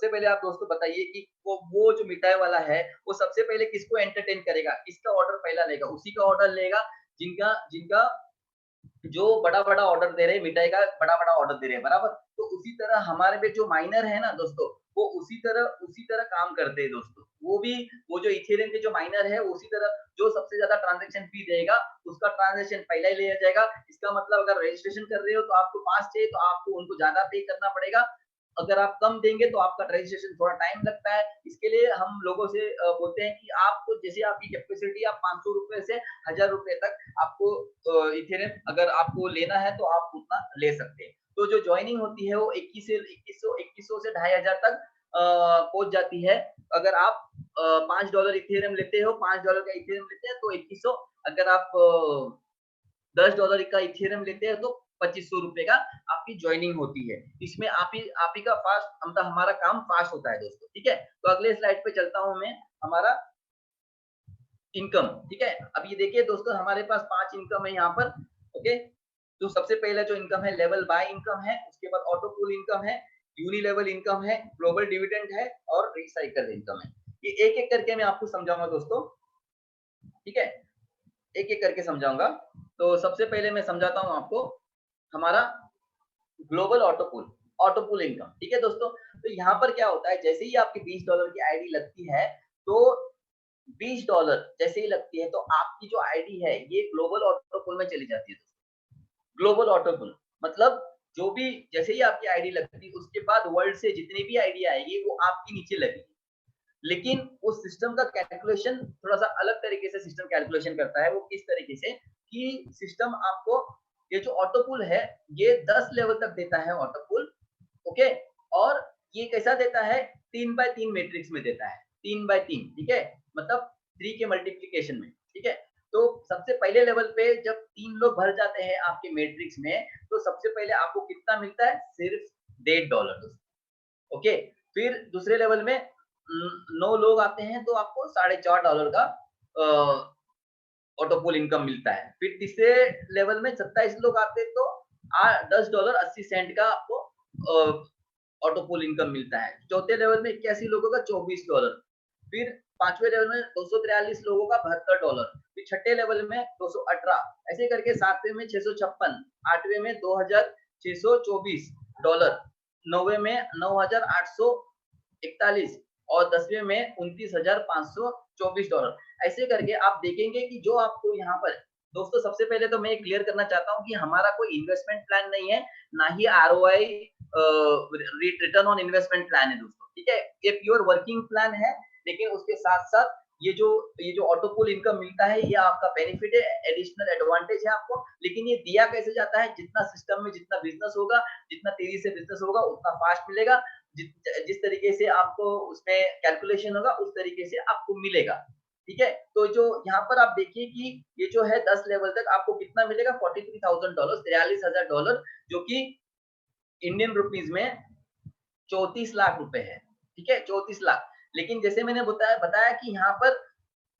Speaker 1: पहले आप दोस्तों बताइए कि वो जो मिठाई वाला है, वो सबसे पहले किसको एंटरटेन करेगा? किसका ऑर्डर पहला लेगा? उसी का ऑर्डर लेगा जिनका जिनका जो बड़ा-बड़ा ऑर्डर दे रहे हैं, मिठाई का बड़ा-बड़ा ऑर्डर दे रहे हैं, बराबर? तो उसी तरह हमारे पे जो माइनर है ना दोस्तों, वो उसी तरह काम करते हैं दोस्तों। वो जो इथेरियम के जो माइनर है, उसी तरह जो सबसे ज़्यादा ट्रांज़ैक्शन फी देगा, उसका ट्रांज़ैक्शन पहला ही लिया जाएगा। इसका मतलब अगर रजिस्ट्रेशन कर रहे हो तो आपको पास चाहिए तो आपको उनको ज़्यादा पे करना पड़ेगा। अगर आप कम देंगे तो आपका रजिस्ट्रेशन थोड़ा टाइम लगता है। इसके लिए हम लोगों से बोलते हैं कि आपको जैसे आपकी कैपेसिटी आप ₹500 से ₹1000 तक आपको इथेरियम अगर आपको लेना है तो आप उतना ले सकते हैं। तो जो जॉइनिंग होती है वो 2100 से 2500 तक पहुँच जाती है। अगर आप $5 इथेरियम लेते हो, $5 का इथेरियम लेते हैं तो 2100, अगर आप $10 का इथेरियम लेते हैं तो ₹2500 का आपकी जॉइनिंग होती है। इसमें आप ही का फास्ट मतलब हमारा काम फास्ट होता है दोस्तों, ठीक है? तो अगले स्लाइड पे चलता हूँ मैं, हमारा इनकम, ठीक है? अब ये देखिए दोस्तों हमारे पास 5 इनकम है यहाँ पर, ओके? तो सबसे पहला जो इनकम है लेवल बाय इनकम है, उसके बाद ऑटो पूल इनकम है, यूनि लेवल इनकम है, ग्लोबल डिविडेंड है और रिसाइकल इनकम है। ये एक-एक करके मैं आपको समझाऊँगा दोस्तों, ठीक है? एक-एक करके समझाऊँगा। तो सबसे पहले मैं समझाता हूँ आपको हमारा ग्लोबल ऑटो पूल इनकम, ठीक है दोस्तों? तो यहाँ पर क्या होता है, जैसे ही आपकी $20 की आईडी लगती है, तो $20 जैसे ही लगती है, तो आपकी जो आईडी है, ये ग्लोबल ऑटो पूल में चली जाती है। ग्लोबल ऑटो पूल मतलब जो भी जैसे ही आपकी आईडी लगती है, उसके बाद वर्ल्ड से जितनी भी आईडी आएगी, वो आपके नीचे लगेगी। लेकिन उस सिस्टम का कैलकुलेशन थोड़ा-सा अलग तरीके से सिस्टम कैलकुलेशन करता है। वो किस तरीके से कि सिस्टम आपको ये जो ऑटो पूल है, ये 10 लेवल तक देता है ऑटो पूल, ओके? और ये कैसा देता है? 3 बाय 3 मैट्रिक्स में देता है। 3 बाय 3, ठीक है? मतलब 3 के मल्टीप्लिकेशन में, ठीक है? तो सबसे पहले लेवल पे जब 3 लोग भर जाते हैं आपके मैट्रिक्स में, तो सबसे पहले आपको कितना मिलता है? सिर्फ $1.5 ओके? फिर दूसरे लेवल में 9 लोग आते हैं तो आपको $4.5 का अ, ऑटो पूल इनकम मिलता है। फिर तीसरे लेवल में 27 लोग आते हैं तो $10 80 सेंट का आपको अ, ऑटो पूल इनकम मिलता है। चौथे लेवल में 81 लोगों का $24, फिर 5वें लेवल में 243 लोगों का $72, फिर छठे लेवल में 218, ऐसे करके 7वें में 656, 8वें में $2624, 9वें में 9841 और 10वें में $29,524। ऐसे करके आप देखेंगे कि जो आपको यहाँ पर दोस्तों सबसे पहले तो मैं क्लियर करना चाहता हूँ कि हमारा कोई इन्वेस्टमेंट प्लान नहीं है, ना ही ROI return on investment plan है दोस्तों, ठीक है? ये प्योर वर्किंग प्लान है, लेकिन उसके साथ-साथ ये जो ऑटो पूल इनकम मिलता है, ये आपका बेनिफिट है, एडिशनल एडवांटेज है आपको, लेकिन ये दिया कैसे जाता है? जितना सिस्टम में जितना बिज़नेस होगा, जितना तेज़ी से बिज़नेस होगा, उतना फास्ट मिलेगा। जिस तरीके से आपको उसमें कैलकुलेशन होगा, उस तरीके से आपको मिलेगा, ठीक है? तो जो यहाँ पर आप देखिए कि ये जो है 10 लेवल तक आपको कितना मिलेगा? $43,000 $43,000 जो कि इंडियन रुपीज़ में 34 लाख रुपए है, ठीक है? 34 लाख। लेकिन जैसे मैंने बताया बताया कि यहाँ पर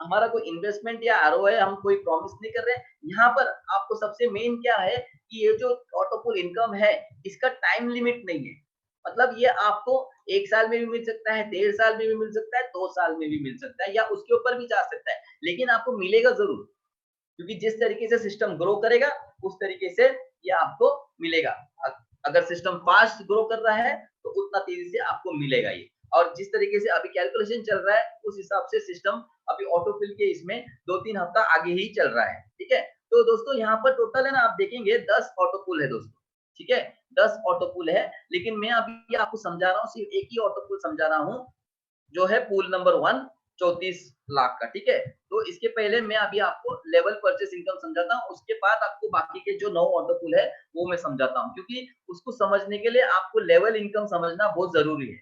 Speaker 1: हमारा कोई इन्वेस्टमेंट या आरओआई हम कोई प्रॉमिस नहीं कर रहे हैं। यहाँ पर आपको सबसे मेन क्या है कि ये जो ऑटो पूल इनकम है, इसका टाइम लिमिट नहीं है। मतलब ये आपको 1 साल में भी मिल सकता है, 1.5 साल में भी मिल सकता है, 2 साल में भी मिल सकता है या उसके ऊपर भी जा सकता है, लेकिन आपको मिलेगा ज़रूर। क्योंकि जिस तरीके से सिस्टम ग्रो करेगा उस तरीके से ये आपको मिलेगा। अगर सिस्टम फास्ट ग्रो कर रहा है तो उतना तेजी से आपको मिलेगा ये। और जिस तरीके से अभी कैलकुलेशन चल रहा है उस हिसाब से सिस्टम अभी ऑटोफिल के इसमें 2-3 हफ्ता आगे ही चल रहा है, ठीक है। तो दोस्तों यहाँ पर टोटल है ना, आप देखेंगे 10 ऑटोपुल है दोस्तों, ठीक है, 10 ऑटोपुल है। लेकिन मैं अभी आपको समझा रहा हूँ, सिर्फ एक ही ऑटोपुल समझा रहा हूँ, जो है पूल नंबर 1 34 लाख का, ठीक है। तो इसके पहले मैं अभी आपको लेवल परचेस इनकम समझाता हूँ, उसके बाद आपको बाकी के जो 9 ऑटो पुल है वो मैं समझाता हूँ, क्योंकि उसको समझने के लिए आपको लेवल इनकम समझना बहुत जरूरी है,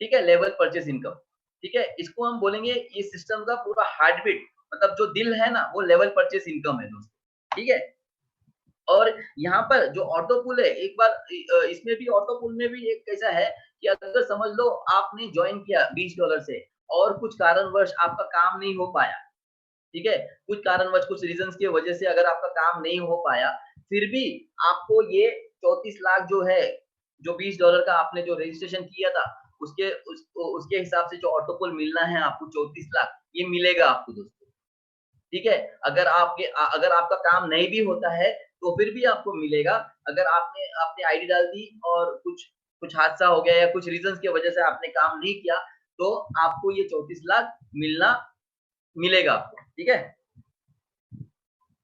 Speaker 1: ठीक है। लेवल परचेस इनकम, ठीक है, इसको हम बोलेंगे इस सिस्टम का पूरा हार्ट बीट, मतलब जो दिल है ना वो लेवल परचेस इनकम है दोस्तों, ठीक है। और यहाँ पर जो ऑटो पुल है, एक बार इसमें भी ऑटो पुल में भी एक कैसा है कि अगर समझ लो आपने ज्वाइन किया $20 से और कुछ कारणवश आपका काम नहीं हो पाया, ठीक है, कुछ कारणवश कुछ रीजंस की वजह से अगर आपका काम नहीं हो पाया, फिर भी आपको ये 34 लाख जो है, जो $20 का आपने जो रजिस्ट्रेशन किया था उसके हिसाब से जो ऑटो पुल मिलना है आपको 34 लाख ये मिलेगा आपको दोस्तों, ठीक है। अगर आपका काम नहीं भी होता है तो फिर भी आपको मिलेगा। अगर आपने आपने आईडी डाल दी और कुछ कुछ हादसा हो गया या कुछ रीजंस की वजह से आपने काम नहीं किया तो आपको ये 34 लाख मिलेगा आपको, ठीक है।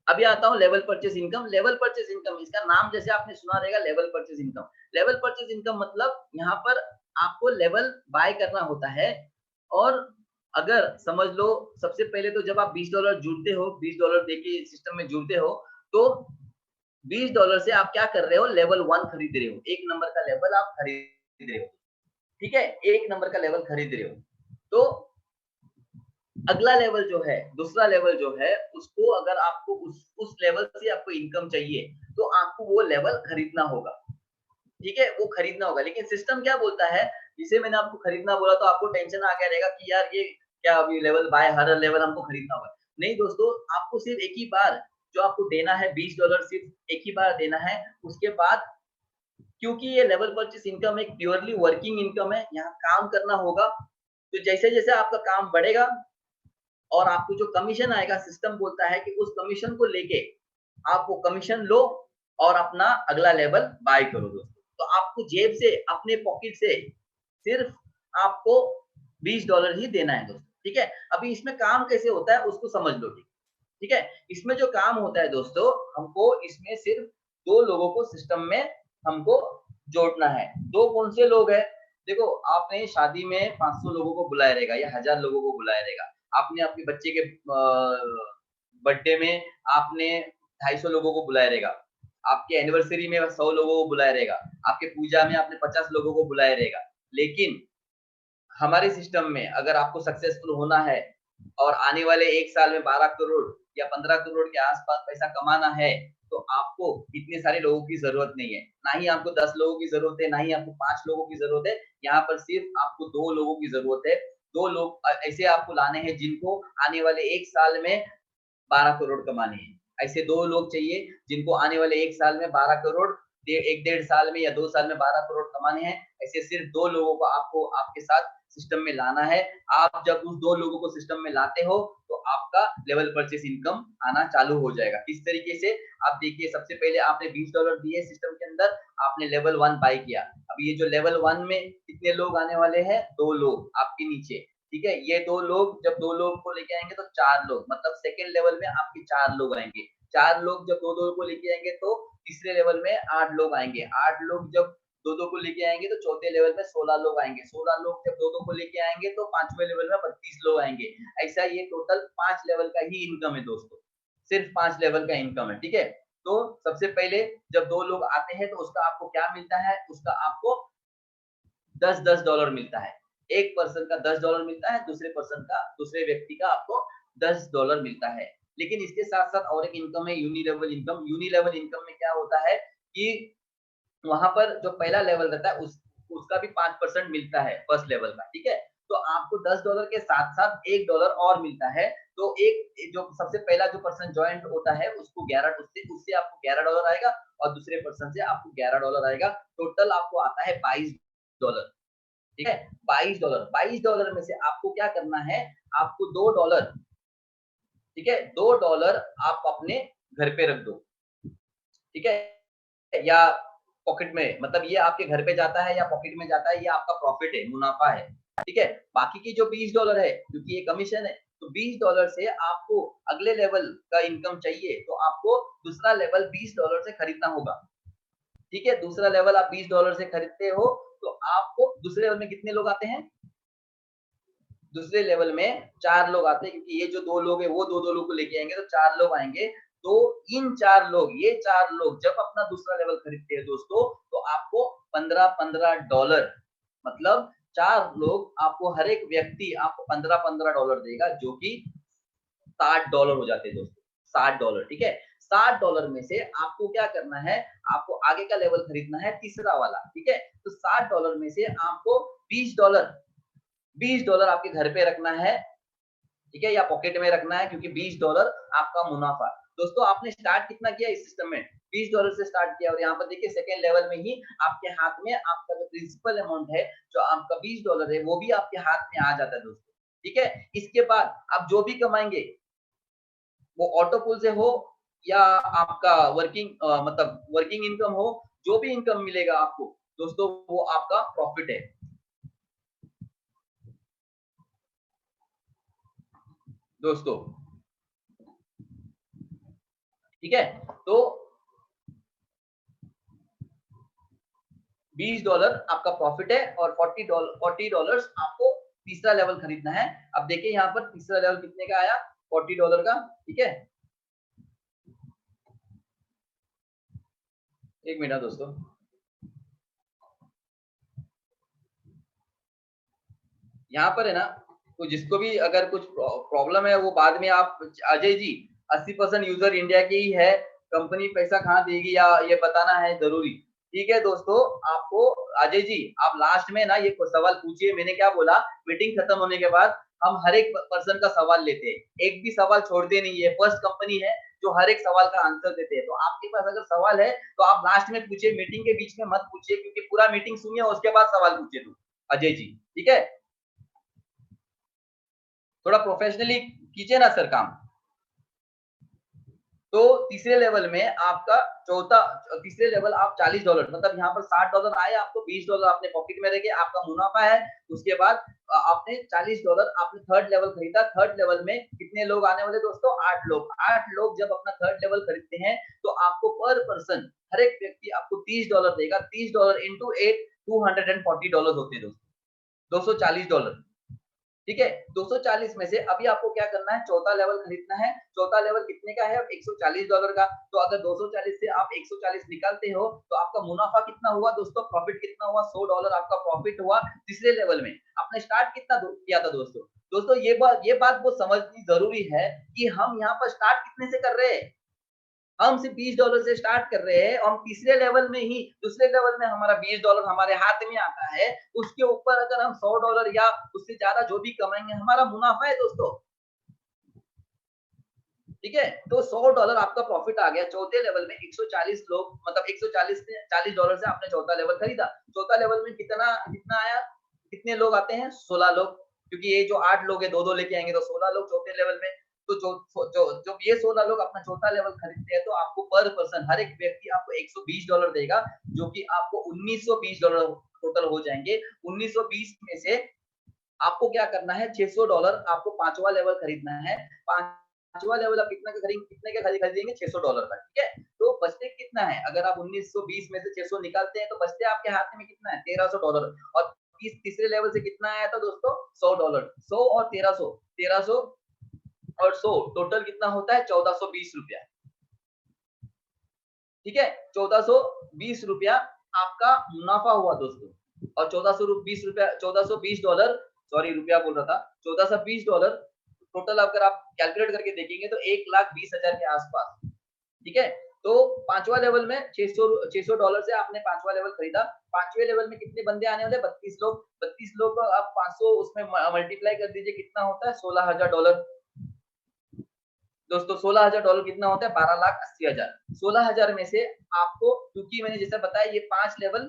Speaker 1: अभी आता हूँ level purchase income. Level purchase income, इसका नाम जैसे आपने सुना रहेगा, level purchase income. Level purchase income मतलब यहाँ पर आपको लेवल बाय करना होता है। और अगर समझ लो सबसे पहले तो जब आप $20 जुड़ते हो, $20 देके सिस्टम में जुड़ते हो, तो $20 से आप क्या कर रहे हो, लेवल 1 खरीद रहे हो, 1 नंबर का लेवल आप खरीद रहे हो, ठीक है, 1 नंबर का लेवल खरीद रहे हो। तो अगला लेवल जो है, दूसरा लेवल जो है, उसको अगर आपको उस लेवल से आपको इनकम चाहिए, तो आपको वो लेवल खरीदना होगा, ठीक है, वो खरीदना होगा। लेकिन सिस्टम क्या बोलता है, जिसे मैंने आपको खरीदना बोला तो आपको टेंशन आ गया रहेगा कि यार ये क्या, अभी लेवल बाय हर लेवल हमको खरीदना होगा। नहीं दोस्तों, आपको सिर्फ एक ही बार जो आपको देना है $20 सिर्फ एक ही बार देना है। उसके बाद क्योंकि ये लेवल परचेस इनकम एक प्योरली वर्किंग इनकम है, यहाँ काम करना होगा। तो जैसे-जैसे आपका काम बढ़ेगा और आपको जो कमीशन आएगा, सिस्टम बोलता है कि उस कमीशन को लेके आप वो कमीशन लो और अपना अगला लेवल बाय करो दोस्तों। तो आपको जेब से, अपने पॉकेट से सिर्फ आपको $20 ही देना है दोस्तों, ठीक है। अभी इसमें काम कैसे होता है उसको समझ लो, ठीक है। इसमें जो काम होता है दोस्तों, हमको इसमें सिर्फ 2 लोगों को सिस्टम में हमको जोड़ना है। 2 कौन से लोग हैं? देखो, आपने शादी में 500 लोगों को बुलाया रहेगा या 1000 लोगों को बुलाया रहेगा। आपने अपने बच्चे के बर्थडे में आपने 250 लोगों को बुलाया रहेगा। आपके एनिवर्सरी में 100 लोगों को बुलाया रहेगा। आपके पूजा में आपने 50 लोगों को बुलाया रहेगा। लेकिन हमारे सिस्टम में अगर आपको सक्सेसफुल होना है और आने वाले 1 साल में 12 करोड़ या 15 करोड़ के आस-पास पैसा कमाना है, तो आपको इतने सारे लोगों की ज़रूरत नहीं है। ना ही आपको 10 लोगों की ज़रूरत है, ना ही आपको 5 लोगों की ज़रूरत है। यहाँ पर सिर्फ आपको 2 लोगों की ज़रूरत है। 2 लोग ऐसे आपको लाने हैं जिनको आने वाले 1 साल में 12 करोड़ कमाने हैं। ऐसे 2 लोग चाहिए जिनको आने वाले 1 साल में 12 करोड़, 1 डेढ़ साल में या 2 साल में 12 करोड़ कमाने हैं। ऐसे सिर्फ 2 लोगों को आपको आपके साथ सिस्टम में लाना है। आप जब उस 2 लोगों को सिस्टम में लाते हो, तो आपका लेवल परचेस इनकम आना चालू हो जाएगा। किस तरीके से? आप देखिए, सबसे पहले आपने $20 दिए सिस्टम के अंदर, आपने लेवल 1 बाय किया। अब ये जो लेवल 1 में कितने लोग आने वाले हैं? 2 लोग आपके नीचे, ठीक है। ये 2 लोग, जब 2 लोग को लेके आएँगे तो 4 लोग, मतलब सेकंड लेवल में आपके 4 लोग आएँगे। 4 लोग जब 2-2 को लेके आएँगे तो तीसरे लेवल में 8 लोग आएँगे। 8 लोग जब 2-2 को लेके आएँगे तो चौथे लेवल में 16 लोग आएँगे। 16 लोग जब 2-2 को लेके आएँगे तो पाँचवें लेवल में 32 लोग आएँगे। ऐसा ये टोटल 5 लेवल का ही इनकम है दोस्तों। सिर्फ 5 लेवल का इनकम है, ठीक है। तो सबसे पहले जब 2 लोग आते हैं तो उसका आपको क्या मिलता है? उसका आपको $10-10 मिलता है। एक पर्सन का $10 मिलता है, दूसरे व्यक्ति का आपको $10 मिलता है। लेकिन इसके साथ-साथ और एक इनकम है, unilevel income. Unilevel income में क्या होता है कि वहाँ पर जो पहला लेवल रहता है उसका भी 5% मिलता है फर्स्ट लेवल का, ठीक है? तो आपको $10 के साथ-साथ $1 और मिलता है। तो एक जो सबसे पहला जो पर्सन जॉइन होता है उसको 11 उससे आपको $11 आएगा और दूसरे पर्सन से आपको $11 आएगा। टोटल आपको आता है $22, ठीक है? $22 में से आपको क्या करना है, आपको $2, ठीक है, $2 आप अपने घर पे रख दो, ठीक है, या पॉकेट में, मतलब ये आपके घर पे जाता है या पॉकेट में जाता है, ये आपका प्रॉफिट है, मुनाफा है, ठीक है। बाकी की जो $20 है, क्योंकि ये कमीशन है, तो $20 से आपको अगले लेवल का इनकम चाहिए, तो आपको दूसरा लेवल $20 से खरीदना होगा, ठीक है। दूसरा लेवल आप $20 से खरीदते हो, तो आपको दूसरे लेवल में कितने लोग आते हैं? दूसरे लेवल में 4 लोग आते हैं, क्योंकि ये जो 2 लोग हैं वो 2-2 लोग को लेके आएँगे, तो 4 लोग आएँगे। तो इन 4 लोग, ये 4 लोग जब अपना दूसरा लेवल खरीदते हैं दोस्तों, तो आपको $15-15 मतलब 4 लोग आपको, हर एक व्यक्ति आपको $15-15 देगा, जो कि $60 हो जाते हैं दोस्तों, $60, ठीक है। $60 में से आपको क्या करना है, आपको आगे का लेवल खरीदना है तीसरा वाला, ठीक है। तो $60 में से आपको $20 आपके घर पे रखना है, ठीक है, या पॉकेट में रखना है, क्योंकि $20 आपका मुनाफा। दोस्तों आपने स्टार्ट कितना किया इस सिस्टम में? $20 से स्टार्ट किया, और यहाँ पर देखिए सेकंड लेवल में ही आपके हाथ में आपका जो प्रिंसिपल अमाउंट है, जो आपका $20 है, वो भी आपके हाथ में आ जाता है दोस्तों, ठीक है। इसके बाद आप जो भी कमाएँगे, वो ऑटो पूल से हो या आपका मतलब वर्किंग इनकम हो, जो भी इनकम मिलेगा आपको दोस्तों, वो आपका प्रॉफिट है दोस्तों, ठीक है। तो $20 आपका प्रॉफिट है, और $40 आपको तीसरा लेवल खरीदना है। अब देखिए यहाँ पर तीसरा लेवल कितने का आया, $40 का, ठीक है। एक मिनट दोस्तों, यहाँ पर है ना, तो जिसको भी अगर कुछ प्रॉब्लम है, वो बाद में आप, अजय जी 80% यूजर इंडिया के ही है, कंपनी पैसा कहाँ देगी, या ये बताना है जरूरी, ठीक है दोस्तों। आपको अजय जी, आप लास्ट में ना ये सवाल पूछिए, मैंने क्या बोला, मीटिंग खत्म होने के बाद हम हर एक पर्सन का सवाल लेते हैं, एक भी सवाल छोड़ते नहीं है, फर्स्ट कंपनी है जो हर एक सवाल का आंसर देते हैं। तो आपके पास अगर सवाल है, तो आप लास्ट में पूछिए, मीटिंग के बीच में मत पूछिए, क्योंकि पूरा मीटिंग सुनिए और उसके बाद सवाल पूछिए तो, अजय जी, ठीक है। थोड़ा प्रोफेशनली कीजिए ना सर काम। तो तीसरे लेवल में आपका चौथा तीसरे लेवल आप $40, मतलब यहाँ पर $60 आए, आपको $20 आपने पॉकेट में रखे, आपका मुनाफा है। उसके बाद आपने $40 आपने थर्ड लेवल खरीदा। थर्ड लेवल में कितने लोग आने वाले दोस्तों? 8 लोग। 8 लोग जब अपना थर्ड लेवल खरीदते हैं, तो आपको पर पर्सन, हर एक व्यक्ति आपको $30 देगा। $30 इंटू 8 $240 होते हैं दोस्तों, $240, ठीक है। 240 में से अभी आपको क्या करना है, चौथा लेवल खरीदना है। चौथा लेवल कितने का है? अब $140 का। तो अगर 240 से आप 140 निकालते हो, तो आपका मुनाफा कितना हुआ दोस्तों? प्रॉफिट कितना हुआ? $100 आपका प्रॉफिट हुआ तीसरे लेवल में। आपने स्टार्ट कितना किया था दोस्तों? दोस्तों ये बात वो समझनी जरूरी है कि हम यहाँ पर स्टार्ट कितने से कर रहे हैं। हम सिर्फ $20 से स्टार्ट कर रहे हैं, हम तीसरे लेवल में ही, दूसरे लेवल में हमारा $20 हमारे हाथ में आता है। उसके ऊपर अगर हम $100 या उससे ज्यादा जो भी कमाएंगे, हमारा मुनाफा है दोस्तों, ठीक है। तो $100 आपका प्रॉफिट आ गया। चौथे लेवल में 140 लोग, मतलब 140 से $40 से आपने चौथा लेवल खरीदा। चौथा लेवल में कितना कितना आया, कितने लोग आते हैं? 16 लोग, क्योंकि ये जो 8 लोग है, दो दो लेके आएंगे, तो 16 लोग चौथे लेवल में। तो जब ये 16 लोग अपना चौथा लेवल खरीदते हैं, तो आपको पर पर्सन, हर एक व्यक्ति आपको $120 देगा, जो कि आपको $1920 टोटल हो जाएंगे। 1920 में से आपको क्या करना है, $600 आपको पांचवा लेवल खरीदना है। पांचवा लेवल आप कितने का खरीदेंगे? $600 का, ठीक है। तो बचते कितना है, अगर आप 1920 में से 600 निकालते हैं, तो बचते आपके हाथ में कितना है? $1300। और तीसरे लेवल से कितना आया था दोस्तों? $100। 100 और 1300, 1300 और 100 टोटल कितना होता है? ₹1420, ठीक है। ₹1420 आपका मुनाफा हुआ दोस्तों। और ₹1420, $1420, सॉरी रुपया बोल रहा था, $1420 टोटल अगर आप कैलकुलेट करके देखेंगे, तो 1,20,000 के आसपास, ठीक है। तो पांचवा लेवल में $600 से आपने पांचवा लेवल खरीदा। पांचवे लेवल में कितने बंदे आने वाले? 32 लोग। 32 लोग को आप 500 उसमें मल्टीप्लाई कर दीजिए, कितना होता है? $16,000 दोस्तों। $16,000 कितना होता है? 12,80,000। 16,000 में से आपको, क्योंकि मैंने जैसा बताया ये 5 लेवल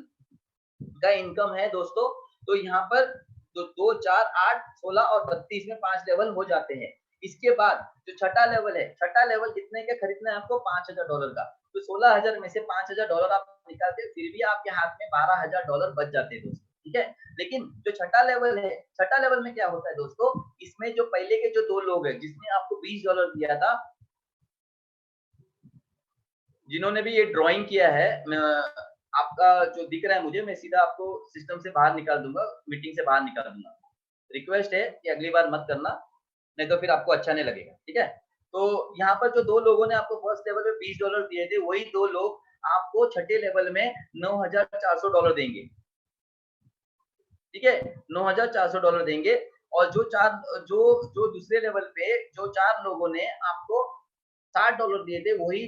Speaker 1: का इनकम है दोस्तों, तो यहाँ पर तो 2, 4, 8, 16 और 32 में 5 लेवल हो जाते हैं। इसके बाद जो छठा लेवल है, छठा लेवल कितने का खरीदना है आपको? $5,000 का। तो 16,000 में से $5,000 आप निकालते हैं, फिर भी आपके हाथ में $12,000 बच जाते हैं दोस्तों, ठीक है? लेकिन जो छठा लेवल है, छठा लेवल में क्या होता है दोस्तों, इसमें जो पहले के जो 2 लोग हैं, जिसने आपको $20 दिया था, जिन्होंने भी ये ड्राइंग किया है, आपका जो दिख रहा है मुझे, मैं सीधा आपको सिस्टम से बाहर निकाल दूँगा, मीटिंग से बाहर निकाल दूँगा। रिक्वेस्ट है कि अगली बार मत करना, नहीं तो फिर आपको अच्छा नहीं लगेगा, ठीक है? तो यहाँ पर जो 2 लोगों ने आपको फर्स्ट लेवल में $20 दिए थे, वही 2 लोग आपको छठे लेवल में $9,400 देंगे, ठीक है? $9,400 देंगे और जो जो दूसरे लेवल पे जो 4 लोगों ने आपको $60 दिए थे, वही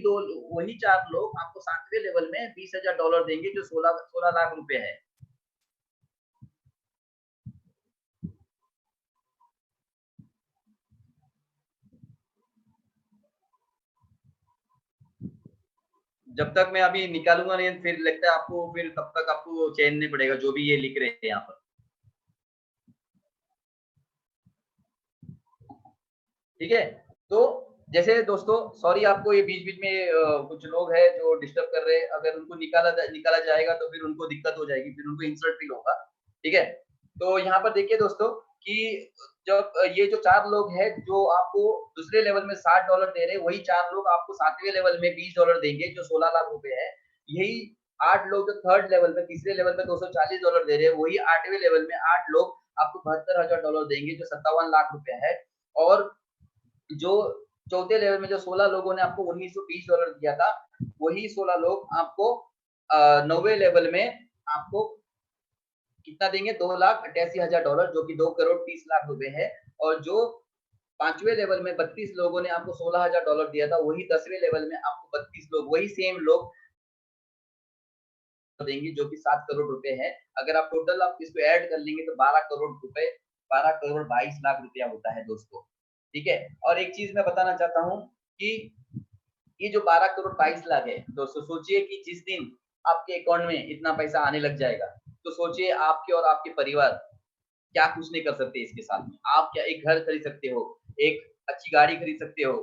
Speaker 1: 4 लोग आपको 7वें लेवल में $20,000 देंगे, जो 16 लाख रुपए है। जब तक मैं अभी निकालूँगा नहीं, फिर लगता है आपको, फिर तब तक आपको चैन नहीं पड़ेगा, जो भी ये लिख रहे हैं यहाँ पर। ठीक है? तो जैसे दोस्तों, सॉरी आपको ये बीच-बीच में कुछ लोग हैं जो डिस्टर्ब कर रहे हैं, अगर उनको निकाला जाएगा तो फिर उनको दिक्कत हो जाएगी, फिर उनको इंसल्ट फील होगा, ठीक है? तो यहाँ पर देखिए दोस्तों कि जब ये जो 4 लोग हैं जो आपको दूसरे लेवल में $60 दे रहे हैं, वही 4 लोग आपको 7वें लेवल में $20 देंगे, जो 16 लाख रुपए है। यही 8 लोग जो थर्ड लेवल पे, तीसरे लेवल पे $240 दे रहे हैं, वही 8वें लेवल में 8 लोग आपको $72,000 देंगे, जो 57 लाख रुपए है। और जो चौथे लेवल में जो 16 लोगों ने आपको $1920 दिया था, वही 16 लोग आपको 9वें लेवल में आपको कितना देंगे? $2,88,000, जो कि 2 करोड़ 30 लाख रुपए है। और जो 5वें लेवल में 32 लोगों ने आपको $16,000 दिया था, वही 10वें लेवल में आपको 32 लोग, वही सेम लोग देंगे, जो कि 7 करोड़ रुपए है। अगर आप टोटल आप इसको ऐड कर लेंगे तो 12 करोड़ रुपए, 12 करोड़ 22 लाख रुपया होता है दोस्तों, ठीक है? और एक चीज़ मैं बताना चाहता हूँ कि ये जो 12 करोड़ 22 लाख है, दोस्तों सोचिए कि जिस दिन आपके अकाउंट में इतना पैसा आने लग जाएगा, तो सोचिए आपके और आपके परिवार क्या कुछ नहीं कर सकते इसके साथ में। आप क्या एक घर खरीद सकते हो, एक अच्छी गाड़ी खरीद सकते हो,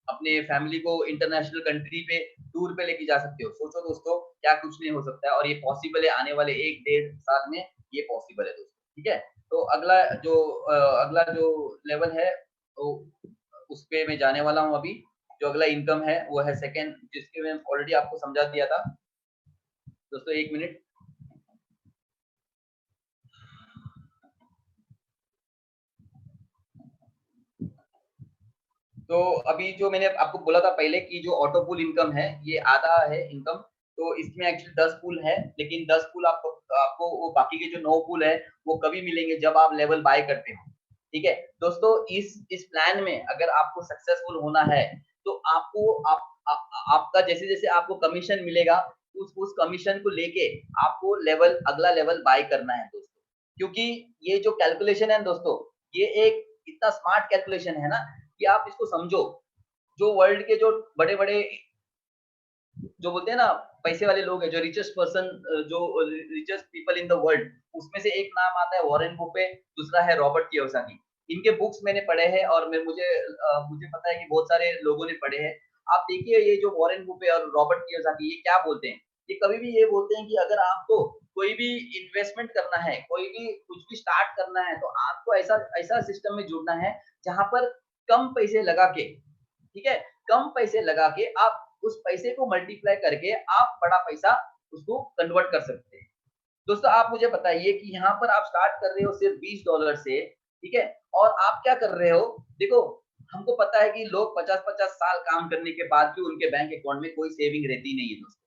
Speaker 1: अपने फैमिली को इंटरनेशनल कंट्री पे टूर पे लेके जा सकते हो। सोचो दोस्तों, क्या कुछ नहीं हो सकता है, और ये पॉसिबल है, आने वाले 1 डेढ़ साल में ये पॉसिबल है दोस्तों, ठीक है? तो अगला जो लेवल है, तो उस पे मैं जाने वाला हूँ अभी। जो अगला इनकम है वो है सेकंड, जिसके मैं ऑलरेडी आपको समझा दिया था। दोस्तों 1 मिनट। तो अभी जो मैंने आपको बोला था पहले कि जो ऑटो पूल इनकम है, ये आधा है इनकम। तो इसमें एक्चुअली 10 पूल है, लेकिन 10 पूल आपको आपको वो बाकी के जो 9 पूल है, वो कभी मिलेंगे जब आप लेवल बाय करते हो। ठीक है? दोस्तों इस प्लान में अगर आपको सक्सेसफुल होना है, तो आपको आपका जैसे-जैसे आपको कमीशन मिलेगा, उस कमीशन को लेके आपको अगला लेवल बाय करना है दोस्तों। क्योंकि ये जो कैलकुलेशन है दोस्तों, ये एक इतना स्मार्ट कैलकुलेशन है ना, कि आप इसको समझो। जो वर्ल्ड के जो बड़े-बड़े, जो बोलते हैं ना, पैसे वाले लोग हैं, जो जो richest people in the world, उसमें से एक नाम आता है वॉरेन बुफे, दूसरा है रॉबर्ट कियोसाकी। इनके बुक्स मैंने पढ़े हैं, और मुझे पता है कि बहुत सारे लोगों ने पढ़े हैं। आप देखिए, ये जो वॉरेन बुफे और रॉबर्ट कियोसाकी, ये क्या बोलते हैं? ये कभी भी ये बोलते हैं कि अगर आपको कोई भी इन्वेस्टमेंट करना है, कोई भी कुछ भी स्टार्ट करना है, तो आपको ऐसा ऐसा सिस्टम में जुड़ना है, जहाँ पर कम पैसे लगा के, ठीक है? कम पैसे लगा के आप उस पैसे को मल्टीप्लाई करके आप बड़ा पैसा उसको कन्वर्ट कर सकते हैं। दोस्तों आप मुझे बताइए कि यहाँ पर आप स्टार्ट कर रहे हो सिर्फ $20 से, ठीक है? और आप क्या कर रहे हो? देखो, हमको पता है कि लोग 50-50 साल काम करने के बाद भी उनके बैंक अकाउंट में कोई सेविंग रहती नहीं है दोस्तों,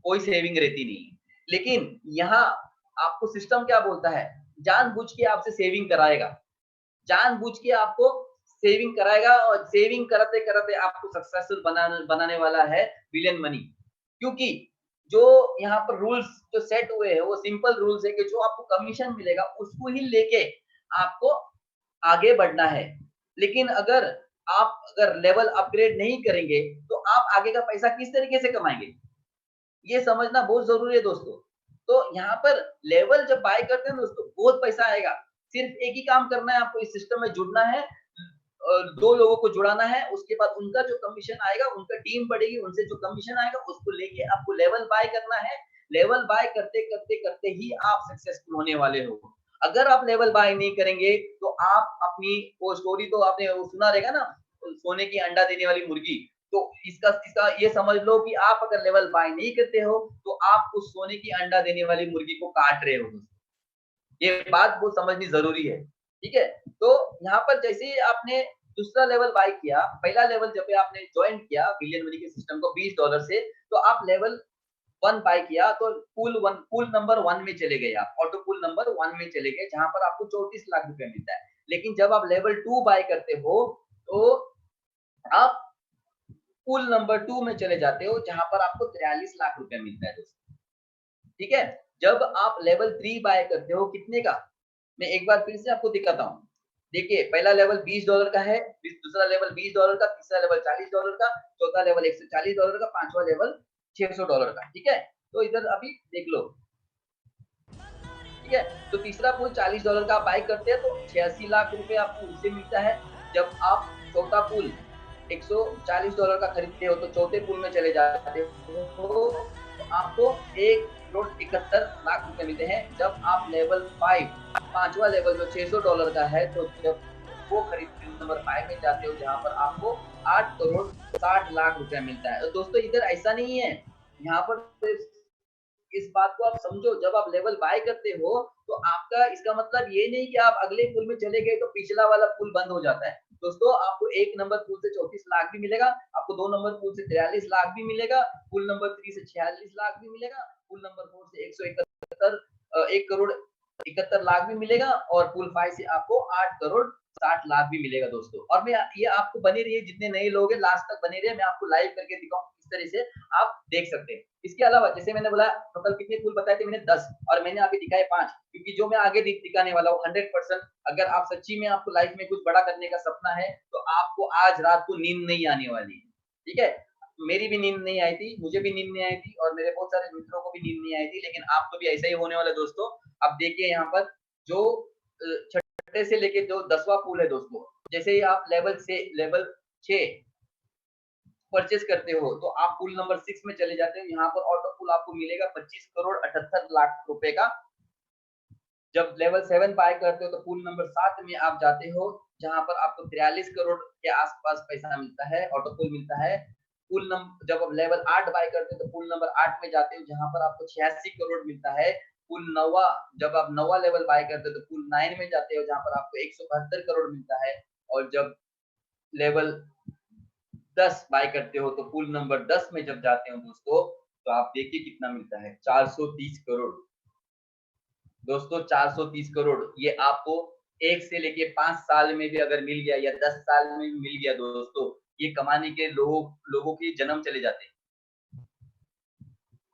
Speaker 1: कोई सेविंग रहती नहीं है। लेकिन यहाँ आपको सिस्टम क्या बोलता है? जानबूझ के आपसे सेविंग कराएगा। जानबूझ के आपको सेविंग कराएगा, और सेविंग करते-करते आपको सक्सेसफुल बनाने वाला है विलेन मनी। क्योंकि जो यहाँ पर रूल्स जो सेट हुए हैं, वो सिंपल रूल्स है कि जो आपको कमीशन मिलेगा, उसको ही लेके आपको आगे बढ़ना है। लेकिन अगर लेवल अपग्रेड नहीं करेंगे, तो आप आगे का पैसा किस तरीके से कमाएँगे? ये समझना बहुत ज़रूरी है दोस्तों। तो यहाँ पर लेवल जब बाय करते हैं दोस्तों, बहुत पैसा आएगा। सिर्फ एक ही काम करना है आपको, इस सिस्टम में जुड़ना है, 2 लोगों को जुड़ाना है, उसके बाद उनका जो कमीशन आएगा, उनका टीम बढ़ेगी, उनसे जो कमीशन आएगा उसको लेके आपको लेवल बाय करना है। लेवल बाय करते ही आप सक्सेसफुल होने वाले हो। अगर आप लेवल बाय नहीं करेंगे तो आप अपनी वो स्टोरी तो आपने सुना रहेगा ना, सोने की अंडा देने वाली मुर्गी। तो इसका ये समझ लो कि आप अगर लेवल बाय नहीं करते हो तो आप उस सोने की अंडा देने वाली मुर्गी को काट रहे हो। ये बात बहुत समझनी ज़रूरी है, ठीक है? तो यहाँ पर जैसे ही आपने दूसरा लेवल बाय किया, पहला लेवल जब भी आपने जॉइन किया बिलियन मनी के सिस्टम को $20 से, तो आप लेवल 1 बाय किया तो पूल नंबर 1 में चले गए आप, ऑटो पूल नंबर 1 में चले गए जहाँ पर आपको 34 लाख रुपए मिलता है। लेकिन जब आप लेवल 2 बाय करते हो, तो आप पूल नंबर 2 में चले जाते हो जहाँ पर आपको 43 लाख रुपए मिलता है दोस्तों, ठीक है? जब आप लेवल 3 बाय करते हो कितने का? मैं एक बार फिर से आपको दिखाता हूँ। देखिए पहला लेवल $20 का है, दूसरा लेवल $20 का, तीसरा लेवल $40 का, चौथा लेवल $140 का, पांचवा लेवल $600 का, ठीक है? तो इधर अभी देख लो, ठीक है? तो तीसरा पूल $40 का आप बाय करते हैं तो 86 लाख रुपए आपको उससे मिलता है। जब आप चौथा पूल $140 का खरीदते हो तो चौथे पूल में चले जाते हो तो आपको 1,71,00,000 रुपए मिलते हैं। जब आप लेवल 5 पांचवा लेवल जो $600 का है, तो जब वो खरीदते हो नंबर 5 में जाते हो जहाँ पर आपको 8,60,00,000 रुपया मिलता है। तो दोस्तों इधर ऐसा नहीं है, यहाँ पर इस बात को आप समझो, जब आप लेवल बाय करते हो तो आपका इसका मतलब ये नहीं कि आप अगले पुल में चले गए तो पिछला वाला पुल बंद हो जाता है। दोस्तों आपको 1 नंबर पुल से 34 लाख भी मिलेगा, आपको 2 नंबर पुल से 43 लाख भी मिलेगा, पुल नंबर 3 से 46 लाख भी मिलेगा, पुल नंबर 4 से 171 1 करोड़ 71 लाख भी मिलेगा और पुल 5 से आपको 8 करोड़ 60 लाख भी मिलेगा दोस्तों। और मैं ये आपको बने रहिए, जितने नए लोग हैं लास्ट तक बने रहिए, मैं आपको लाइव करके दिखाऊँ किस तरह से आप देख सकते हैं। इसके अलावा जैसे मैंने बोला टोटल कितने पुल बताए थे मैंने 10 और मैंने आपको दिखाए 5, क्योंकि जो मैं आगे दिखाने वाला हूँ 100% अगर आप सच्ची में आपको लाइफ में कुछ बड़ा करने का सपना है तो आपको आज रात को नींद नहीं आने वाली है, ठीक है? मेरी भी नींद नहीं आई थी, मुझे भी नींद नहीं आई थी और मेरे बहुत सारे मित्रों को भी नींद नहीं आई थी, लेकिन आपको भी ऐसा ही होने वाला है दोस्तों। अब देखिए यहाँ पर जो छठे से लेके जो 10वां पुल है दोस्तों, जैसे ही आप लेवल 6 परचेज़ करते हो, तो आप पुल नंबर 6 में चले जाते हो, यहाँ पर ऑटो पुल आपको मिलेगा 25 करोड़ 78 लाख रुपए का। जब लेवल 7 बाय करते हो तो पुल नंबर 7 में आप जाते हो, जहाँ पर आपको 43 करोड़ के आस-पास पैसा मिलता है, ऑटो पुल मिलता है। जब आप लेवल 8 बाय करते हो तो पुल नंबर 8 में जाते हो, जहाँ पर आपको 86 करोड़ मिलता है। पुल 9वां जब आप 9वां लेवल बाय करते हो तो पुल 9 में जाते हो, जहाँ पर आपको 172 करोड़ मिलता है और जब लेवल 10 बाय करते हो तो पुल नंबर 10 में जब जाते हो दोस्तों, तो आप देखिए कितना मिलता है 430 करोड़। दोस्तों 430 करोड़ ये आपको 1 से लेके 5 साल में भी अगर मिल गया या 10 साल में भी मिल गया दोस्तों, ये कमाने के लोगों के जन्म चले जाते हैं।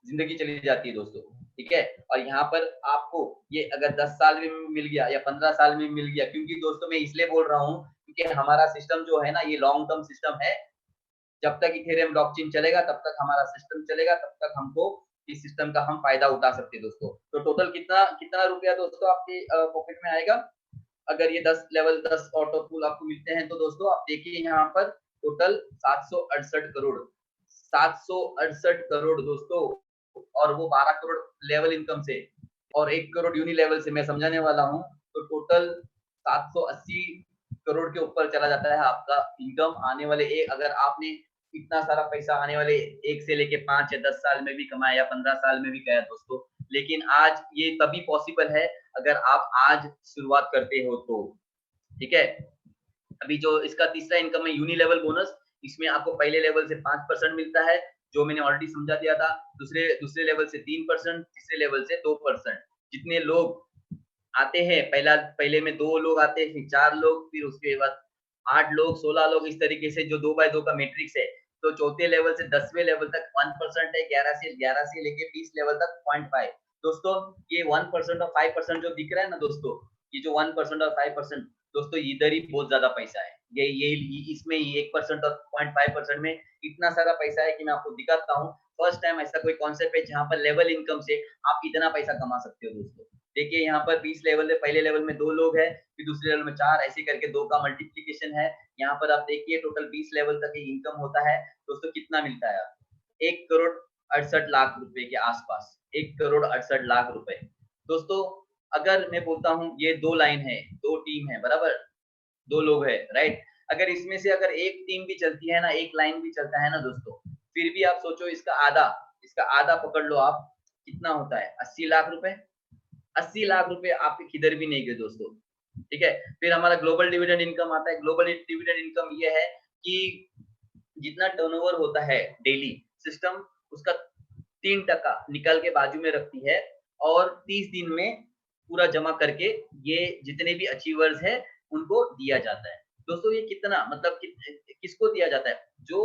Speaker 1: ज़िंदगी चली जाती है दोस्तों, ठीक है? और यहाँ पर आपको ये अगर 10 साल में मिल गया या 15 साल में मिल गया, क्योंकि दोस्तों मैं इसलिए बोल रहा हूँ क्योंकि हमारा सिस्टम जो है ना ये लॉन्ग टर्म सिस्टम है। जब तक इथेरियम ब्लॉकचेन चलेगा तब तक हमारा सिस्टम चलेगा, तब तक हमको इस सिस्टम का हम फायदा उठा सकते हैं दोस्तों। तो टोटल कितना कितना रुपया दोस्तों आपके पॉकेट में आएगा? अगर ये 10 लेवल 10 ऑटो पूल आपको मिलते हैं तो दोस्तों आप देखिए यहाँ पर टोटल 768 करोड़ 768 करोड़ दोस्तों, और वो 12 करोड़ लेवल इनकम से और 1 करोड़ यूनि लेवल से मैं समझाने वाला हूँ। तो टोटल 780 करोड़ के ऊपर चला जाता है आपका इनकम आने वाले अगर आपने इतना सारा पैसा आने वाले 1 से लेके 5 या 10 साल में भी कमाया या 15 साल में भी गया दोस्तों। लेकिन आज ये तभी पॉसिबल है अगर आप आज शुरुआत करते हो तो, ठीक है? अभी जो इसका तीसरा इनकम है यूनि लेवल बोनस, इसमें आपको पहले लेवल से 5% मिलता है, जो मैंने ऑलरेडी समझा दिया था। दूसरे दूसरे लेवल से 3%, तीसरे लेवल से 2%। जितने लोग आते हैं, पहले में 2 लोग आते हैं, फिर 4 लोग, फिर उसके बाद 8 लोग, 16 लोग, इस तरीके से जो 2 बाय 2 का मैट्रिक्स है। तो चौथे लेवल से 10वें लेवल तक 1% है, 11 से लेके 20 लेवल तक 0.5। दोस्तों ये 1% और 5% जो दिख रहा है ना दोस्तों, ये जो 1% और 5% दोस्तों इधर ही बहुत ज़्यादा पैसा है। ये इसमें 1% और 0.5% में इतना सारा पैसा है कि मैं आपको दिखाता हूँ। फर्स्ट टाइम ऐसा कोई कॉन्सेप्ट है जहाँ पर लेवल इनकम से आप इतना पैसा कमा सकते हो दोस्तों। देखिए यहाँ पर 20 लेवल है, पहले लेवल में 2 लोग हैं, फिर दूसरे लेवल में 4, ऐसे करके 2 का मल्टीप्लिकेशन है। यहाँ पर आप देखिए टोटल 20 लेवल तक इनकम होता है। दोस्तों कितना मिलता है? 1 करोड़ 68 लाख रुपए के आसपास, 1 करोड़ 68 लाख रुपए। दोस्तों अगर मैं बोलता हूँ ये 2 लाइन है, 2 टीम है, बराबर? 2 लोग हैं, राइट? अगर इसमें से अगर एक टीम भी चलती है ना, एक लाइन भी चलता है ना दोस्तों, फिर भी आप सोचो इसका आधा पकड़ लो आप, कितना होता है? 80 लाख रुपए। 80 लाख रुपए आपके किधर भी नहीं गए दोस्तों, ठीक है? फिर हमारा ग्लोबल डिविडेंड इनकम आता है। ग्लोबल डिविडेंड इनकम ये है कि जितना टर्नओवर होता है डेली, सिस्टम उसका 3% निकाल के बाजू में रखती है और 30 दिन में पूरा जमा करके ये जितने भी अचीवर्स हैं उनको दिया जाता है। दोस्तों ये कितना मतलब किसको दिया जाता है? जो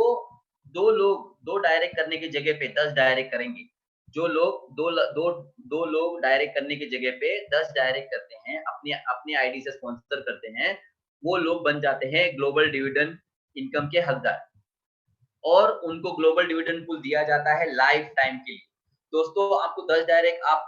Speaker 1: 2 लोग 2 डायरेक्ट करने की जगह पे 10 डायरेक्ट करेंगे। जो लोग 2 लोग डायरेक्ट करने की जगह पे 10 डायरेक्ट करते हैं, अपनी अपनी आईडी से स्पॉन्सर करते हैं, वो लोग बन जाते हैं ग्लोबल डिविडेंड इनकम के हकदार। और उनको ग्लोबल डिविडेंड पूल दिया जाता है लाइफ टाइम के लिए। दोस्तों आपको 10 डायरेक्ट आप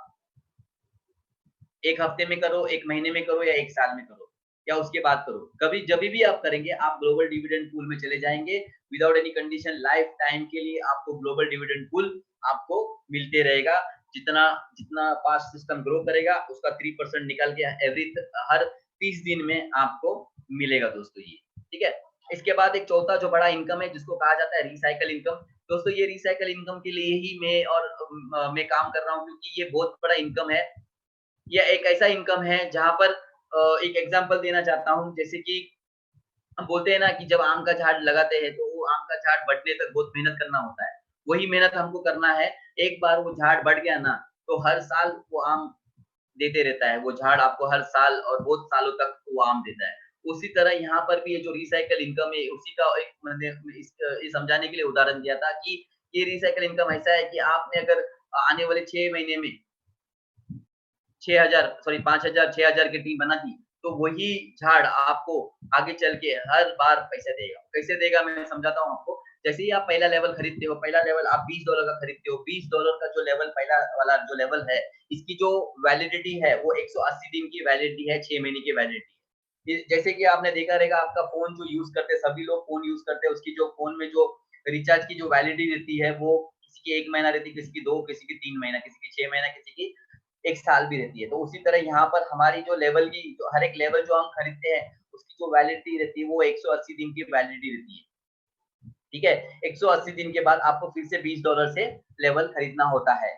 Speaker 1: 1 हफ्ते में करो, 1 महीने में करो या 1 साल में करो या उसके बाद करो, कभी जभी भी आप करेंगे आप ग्लोबल डिविडेंड पूल में चले जाएंगे without any condition. Life time के लिए आपको ग्लोबल डिविडेंड पूल आपको मिलते रहेगा। जितना जितना पास सिस्टम ग्रो करेगा उसका 3% निकाल के हर 30 दिन में आपको मिलेगा दोस्तों ये, ठीक है? इसके बाद एक चौथा जो बड़ा इनकम है जिसको कहा जाता है रिसाइकल इनकम। दोस्तों ये रिसाइकल इनकम के लिए ही मैं काम कर रहा हूँ क्योंकि ये बहुत बड़ा इनकम है। ये एक ऐसा इनकम है जहाँ पर एक एग्जांपल देना चाहता हूँ, जैसे कि हम बोलते हैं ना कि जब आम का झाड़ लगाते हैं तो वो आम का झाड़ बढ़ने तक बहुत मेहनत करना होता है। वही मेहनत हमको करना है। एक बार वो झाड़ बढ़ गया ना तो हर साल वो आम देते रहता है। वो झाड़ आपको हर साल और बहुत सालों तक वो आम देता है। उसी तरह यहाँ पर भी ये जो रिसाइकल इनकम है उसी का एक मैंने ये समझाने के लिए उदाहरण दिया था कि ये रिसाइकल इनकम ऐसा है कि आपने अगर आने वाले 6 महीने में 6000 सॉरी 5000 6000 की टीम बना दी, तो वही झाड़ आपको आगे चल के हर बार पैसे देगा। कैसे देगा मैं समझाता हूँ आपको। जैसे ही आप पहला लेवल खरीदते हो, पहला लेवल आप $20 का खरीदते हो, $20 का जो लेवल पहला वाला जो लेवल है, इसकी जो वैलिडिटी है वो 180 दिन की वैलिडिटी है, 6 महीने की वैलिडिटी है। जैसे कि आपने देखा रहेगा आपका फ़ोन जो यूज़ करते हैं, सभी लोग फ़ोन यूज़ करते हैं, उसकी जो फ़ोन में जो रिचार्ज की जो वैलिडिटी रहती है वो किसी की 1 महीना रहती है, किसी की 2, किसी की 3 महीना, किसी की 6 महीना, किसी की 1 साल भी रहती है। तो उसी तरह यहाँ पर हमारी जो लेवल की जो हर एक लेवल जो हम खरीदते हैं, उसकी जो वैलिडिटी रहती है वो 180 दिन की वैलिडिटी रहती है। ठीक है? 180 दिन के बाद आपको फिर से $20 से लेवल खरीदना होता है।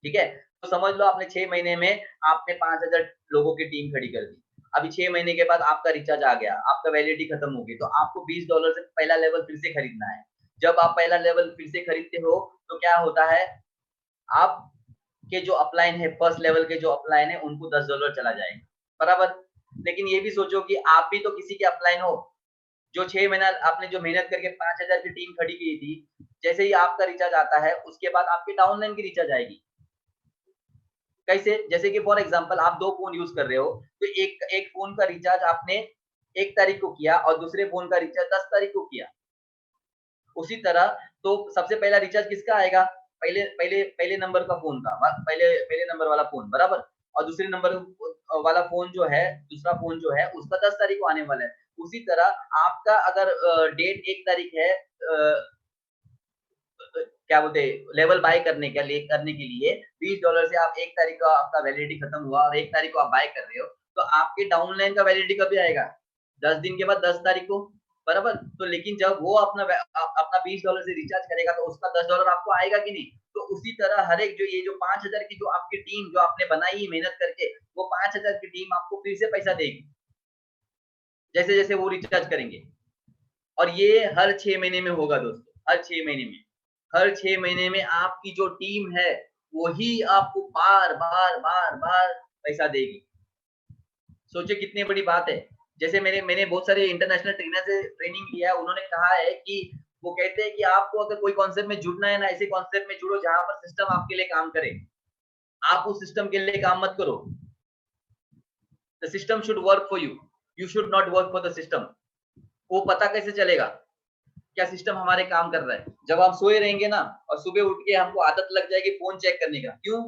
Speaker 1: ठीक है? तो समझ लो आपने 6 महीने में आपने 5000 लोगों की टीम खड़ी कर दी। अभी 6 महीने के बाद आपका रिचार्ज आ गया, आपका वैलिडिटी खत्म हो गई, तो आपको $20 से पहला लेवल फिर से खरीदना है। जब आप पहला लेवल फिर से खरीदते हो, तो क्या होता है, आप के जो अपलाइन है, फर्स्ट लेवल के जो अपलाइन है, उनको $10 चला जाएगा, बराबर? लेकिन ये भी सोचो कि आप भी तो किसी के अपलाइन हो, जो 6 महीना आपने जो मेहनत करके 5000 की टीम खड़ी की थी, जैसे ही आपका रिचार्ज आता है, उसके बाद आपके डाउनलाइन की रिचार्ज आएगी। कैसे? जैसे कि फॉर एग्जांपल आप 2 फ़ोन यूज़ कर रहे हो, तो एक एक फ़ोन का रिचार्ज आपने 1 तारीख को किया और दूसरे फ़ोन का रिचार्ज 10 तारीख को किया। उसी तरह तो सबसे पहला रिचार्ज किसका आएगा? पहले पहले पहले नंबर का फ़ोन का, पहले पहले नंबर वाला फ़ोन, बराबर? और दूसरे नंबर वाला फ़ोन जो है, दूसरा फ़ोन जो है, उसका 10 तारीख को आने वाला है। उसी तरह आपका अगर डेट 1 तारीख है क्या बोलते हैं लेवल बाय करने के लिए $20 से आप 1 तारीख का आपका वैलिडिटी खत्म हुआ और 1 तारीख को आप बाय कर रहे हो, तो आपके डाउनलाइन का वैलिडिटी कभी आएगा? 10 दिन के बाद 10 तारीख को, बराबर? तो लेकिन जब वो अपना $20 से रिचार्ज करेगा तो उसका $10 आपको आएगा कि नहीं? तो उसी तरह हर एक जो ये जो 5000 की जो आपकी टीम जो आपने बनाई है मेहनत करके, वो 5000 की टीम आपको फिर से पैसा देगी, जैसे-जैसे वो रिचार्ज करेंगे। और ये हर 6 महीने में होगा दोस्तों, हर 6 महीने में। हर 6 महीने में आपकी जो टीम है, वही आपको बार-बार, बार-बार पैसा देगी। सोचिए कितनी बड़ी बात है। जैसे मैंने मैंने बहुत सारे इंटरनेशनल ट्रेनर से ट्रेनिंग लिया है, उन्होंने कहा है कि वो कहते हैं कि आपको अगर कोई कॉन्सेप्ट में जुड़ना है ना, ऐसे कॉन्सेप्ट में जुड़ो जहाँ पर सिस्टम आपके लिए काम करे। आप उस सिस्टम के लिए काम मत करो। The system should work for you, you should not work for the system. वो पता कैसे चलेगा? क्या सिस्टम हमारे काम कर रहा है? जब हम सोए रहेंगे ना और सुबह उठ के हमको आदत लग जाएगी फ़ोन चेक करने का। क्यों?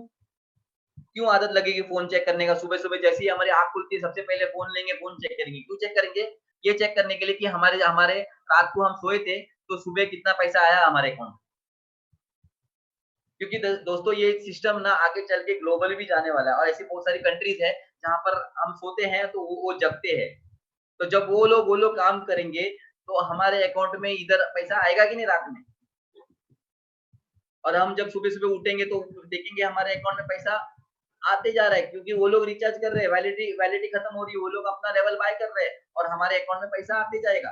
Speaker 1: क्यों आदत लगेगी फोन चेक करने का? सुबह-सुबह जैसे ही हमारी आँख खुलती है सबसे पहले फ़ोन लेंगे, फ़ोन चेक करेंगे। क्यों चेक करेंगे? ये चेक करने के लिए कि हमारे हमारे रात को हम सोए थे, तो सुबह कितना पैसा आया हमारे अकाउंट में। क्योंकि दोस्तों ये सिस्टम ना आगे चल के ग्लोबल भी जाने वाला है और ऐसी बहुत सारी कंट्रीज़ है, जहाँ पर हम सोते हैं तो वो जगते हैं। तो जब वो लोग काम करेंगे, तो हमारे अकाउंट में इधर पैसा आएगा कि नहीं रात में? और हम जब सुबह-सुबह उठेंगे तो देखेंगे हमारे अकाउंट में पैसा आते जा रहा है क्योंकि वो लोग रिचार्ज कर रहे हैं, वैलिडिटी वैलिडिटी खत्म हो रही है, वो लोग अपना लेवल बाय कर रहे हैं और हमारे अकाउंट में पैसा आते जाएगा।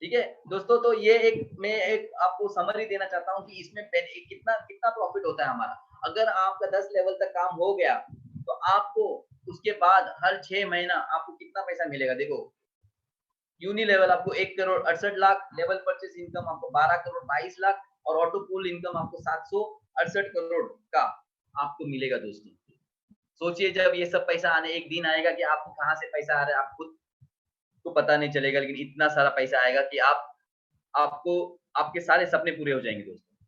Speaker 1: ठीक है? दोस्तों तो ये मैं एक आपको समरी देना चाहता हूँ कि इसमें कितना कितना प्रॉफिट होता है हमारा। अगर आपका 10 लेवल तक काम हो गया, तो आपको उसके बाद हर 6 महीना आपको कितना पैसा मिलेगा देखो। यूनी लेवल आपको 1 crore 68 lakh, level purchase income आपको 12 करोड़ 22 लाख और ऑटो पूल इनकम आपको 768 करोड़ का आपको मिलेगा दोस्तों। सोचिए जब ये सब पैसा आने एक दिन आएगा कि आपको कहाँ से पैसा आ रहा है, आप खुद को पता नहीं चलेगा, लेकिन इतना सारा पैसा आएगा कि आपको आपके सारे सपने पूरे हो जाएँगे दोस्तों।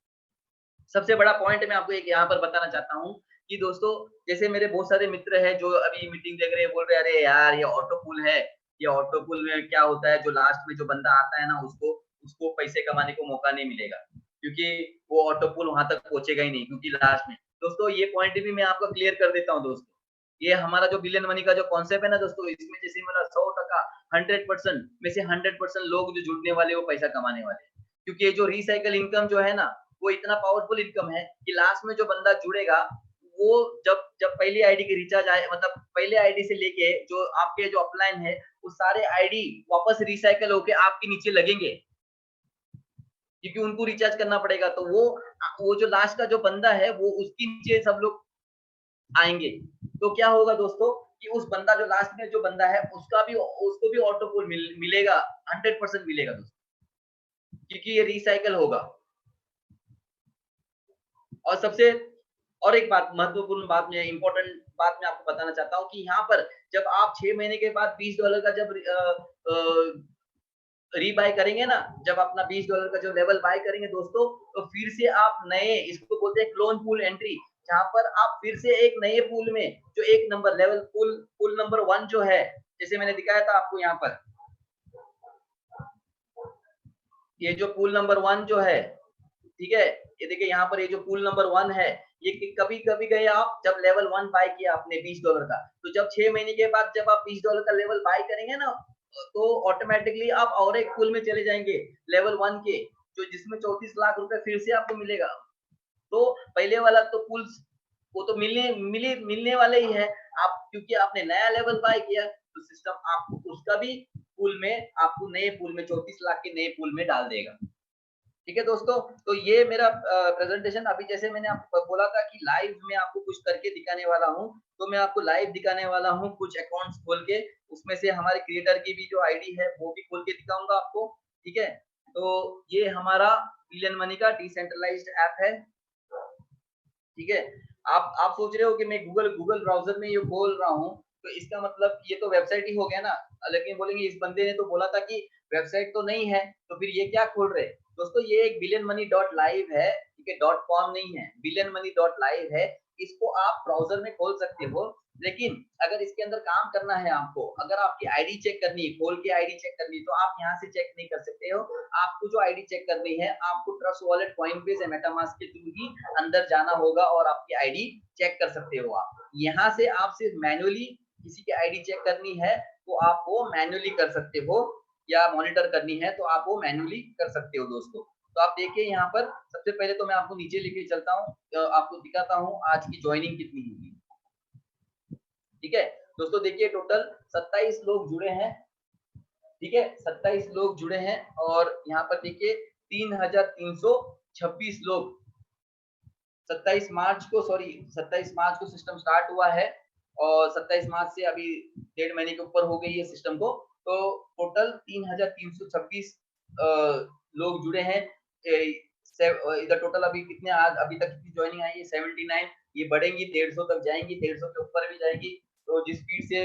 Speaker 1: सबसे बड़ा पॉइंट मैं आपको एक यहाँ पर बताना चाहता हूँ कि दोस्तों जैसे मेरे बहुत सारे मित्र हैं जो अभी मीटिंग देख रहे हैं, बोल रहे हैं, "अरे यार ये ऑटो पूल है, ये ऑटो पूल में क्या होता है जो लास्ट में जो बंदा आता है ना उसको उसको पैसे कमाने को मौका नहीं मिलेगा, क्योंकि वो ऑटो पूल वहाँ तक पहुँचेगा ही नहीं क्योंकि लास्ट में।" दोस्तों ये पॉइंट भी मैं आपको क्लियर कर देता हूँ दोस्तों। ये हमारा जो बिलियन मनी का जो कॉन्सेप्ट है ना दोस्तों, इसमें जैसे मैंने 100% 100% में से 100% लोग जो जुड़ने वाले हैं वो पैसा कमाने वाले हैं। क्योंकि ये जो रिसाइकल इनकम जो है ना, वो इतना पावरफुल इनकम है कि लास्ट में जो बंदा जुड़ेगा, वो जब जब पहली आईडी की रिचार्ज आए मतलब पहले आईडी से लेके जो आपके जो अपलाइन है, वो सारे आईडी वापस रिसाइकल होके आपके नीचे लगेंगे। क्योंकि उनको रिचार्ज करना पड़ेगा, तो वो जो लास्ट का जो बंदा है, वो उसके नीचे सब लोग आएँगे। तो क्या होगा दोस्तों कि उस बंदा जो लास्ट में जो बंदा है, उसको भी ऑटो पूल मिलेगा, 100% मिलेगा दोस्तों, क्योंकि ये रिसाइकल होगा। और सबसे और एक बात महत्वपूर्ण बात मैं इम्पोर्टेंट बात मैं आपको बताना चाहता हूँ कि यहाँ पर जब आप 6 महीने के बाद $20 का जब रीबाय करेंगे ना, जब अपना $20 का जो लेवल बाय करेंगे दोस्तों, तो फिर से आप नए इसको बोलते हैं क्लोन पूल एंट्री, जहाँ पर आप फिर से एक नए पूल में जो 1 number level pool pool number 1 जो है, जैसे मैंने दिखाया था आपको यहाँ पर, ये जो पूल नंबर 1 जो है, ठीक है? ये देखिए यहाँ पर ये जो पूल नंबर 1 है, ये कभी-कभी गए आप जब लेवल 1 बाय किया आपने $20 का, तो जब 6 महीने के बाद जब आप $20 का लेवल बाय करेंगे ना, तो ऑटोमैटिकली आप और एक पूल में चले जाएँगे लेवल 1 के, जो जिसमें 34 लाख रुपए फिर से आपको मिलेगा। तो पहले वाला तो पूल्स वो तो मिलने वाले ही है। आप क्योंकि आपने नया लेवल बाय किया, तो सिस्टम आपको उसका भी पूल में आपको नए पूल में 34 लाख के नए पूल में डाल देगा। ठीक है दोस्तों, तो ये मेरा प्रेज़ेंटेशन अभी जैसे मैंने आपको बोला था कि लाइव में आपको कुछ करके दिखाने वाला हूँ, तो मैं आपको लाइव दिखाने वाला हूँ कुछ अकाउंट्स खोल के, उसमें से हमारे क्रिएटर की भी जो आईडी है, वो भी खोल के दिखाऊँगा आपको, ठीक है? तो ये हमारा बिलियन मनी का डिसेंट्रलाइज़्ड ऐप है, ठीक है? आप सोच रहे हो कि मैं गूगल गूगल ब्राउज़र में ये खोल रहा हूँ, तो इसका मतलब ये तो वेबसाइट ही हो गया ना। लेकिन बोलेंगे इस बंदे ने तो बोला था कि वेबसाइट तो नहीं है, तो फिर ये क्या खोल रहे? दोस्तों ये एक बिलियन मनी डॉट लाइव है, ठीक है? डॉट कॉम नहीं है, बिलियन मनी डॉट लाइव है। इसको आप ब्राउज़र में खोल सकते हो, लेकिन अगर इसके अंदर काम करना है आपको, अगर आपकी आईडी चेक करनी है, खोल के आईडी चेक करनी है, तो आप यहाँ से चेक नहीं कर सकते हो। आपको जो आईडी चेक करनी है, आपको ट्रस्ट वॉलेट, कॉइनबेस या मेटामास्क के थ्रू ही अंदर जाना होगा और आपकी आईडी चेक कर सकते हो आप। यहाँ से आप सिर्फ मैन्युअली किसी की आईडी चेक करनी है, तो आप वो मैन्युअली कर सकते हो या मॉनिटर करनी है, तो आप वो मैन्युअली कर सकते हो दोस्तों। तो आप देखिए यहाँ पर सबसे पहले तो मैं आपको नीचे लेके चलता हूँ, आपको दिखाता हूँ आज की जॉइनिंग कितनी हुई। ठीक है? दोस्तों देखिए टोटल 27 लोग जुड़े हैं, ठीक है? 27 लोग जुड़े हैं और यहाँ पर देखिए 3,326 लोग 27 मार्च को 27 मार्च को सिस्टम स्टार्ट हुआ है और 27 मार्च से अभी 1.5 महीने के ऊपर हो गई है सिस्टम को। तो टोटल 3,326 अ, लोग जुड़े हैं। इधर टोटल अभी कितने आज अभी तक कितनी जॉइनिंग आई है 79, ये बढ़ेंगी 150 तक जाएँगी, 150 के ऊपर भी जाएँगी। तो जिस स्पीड से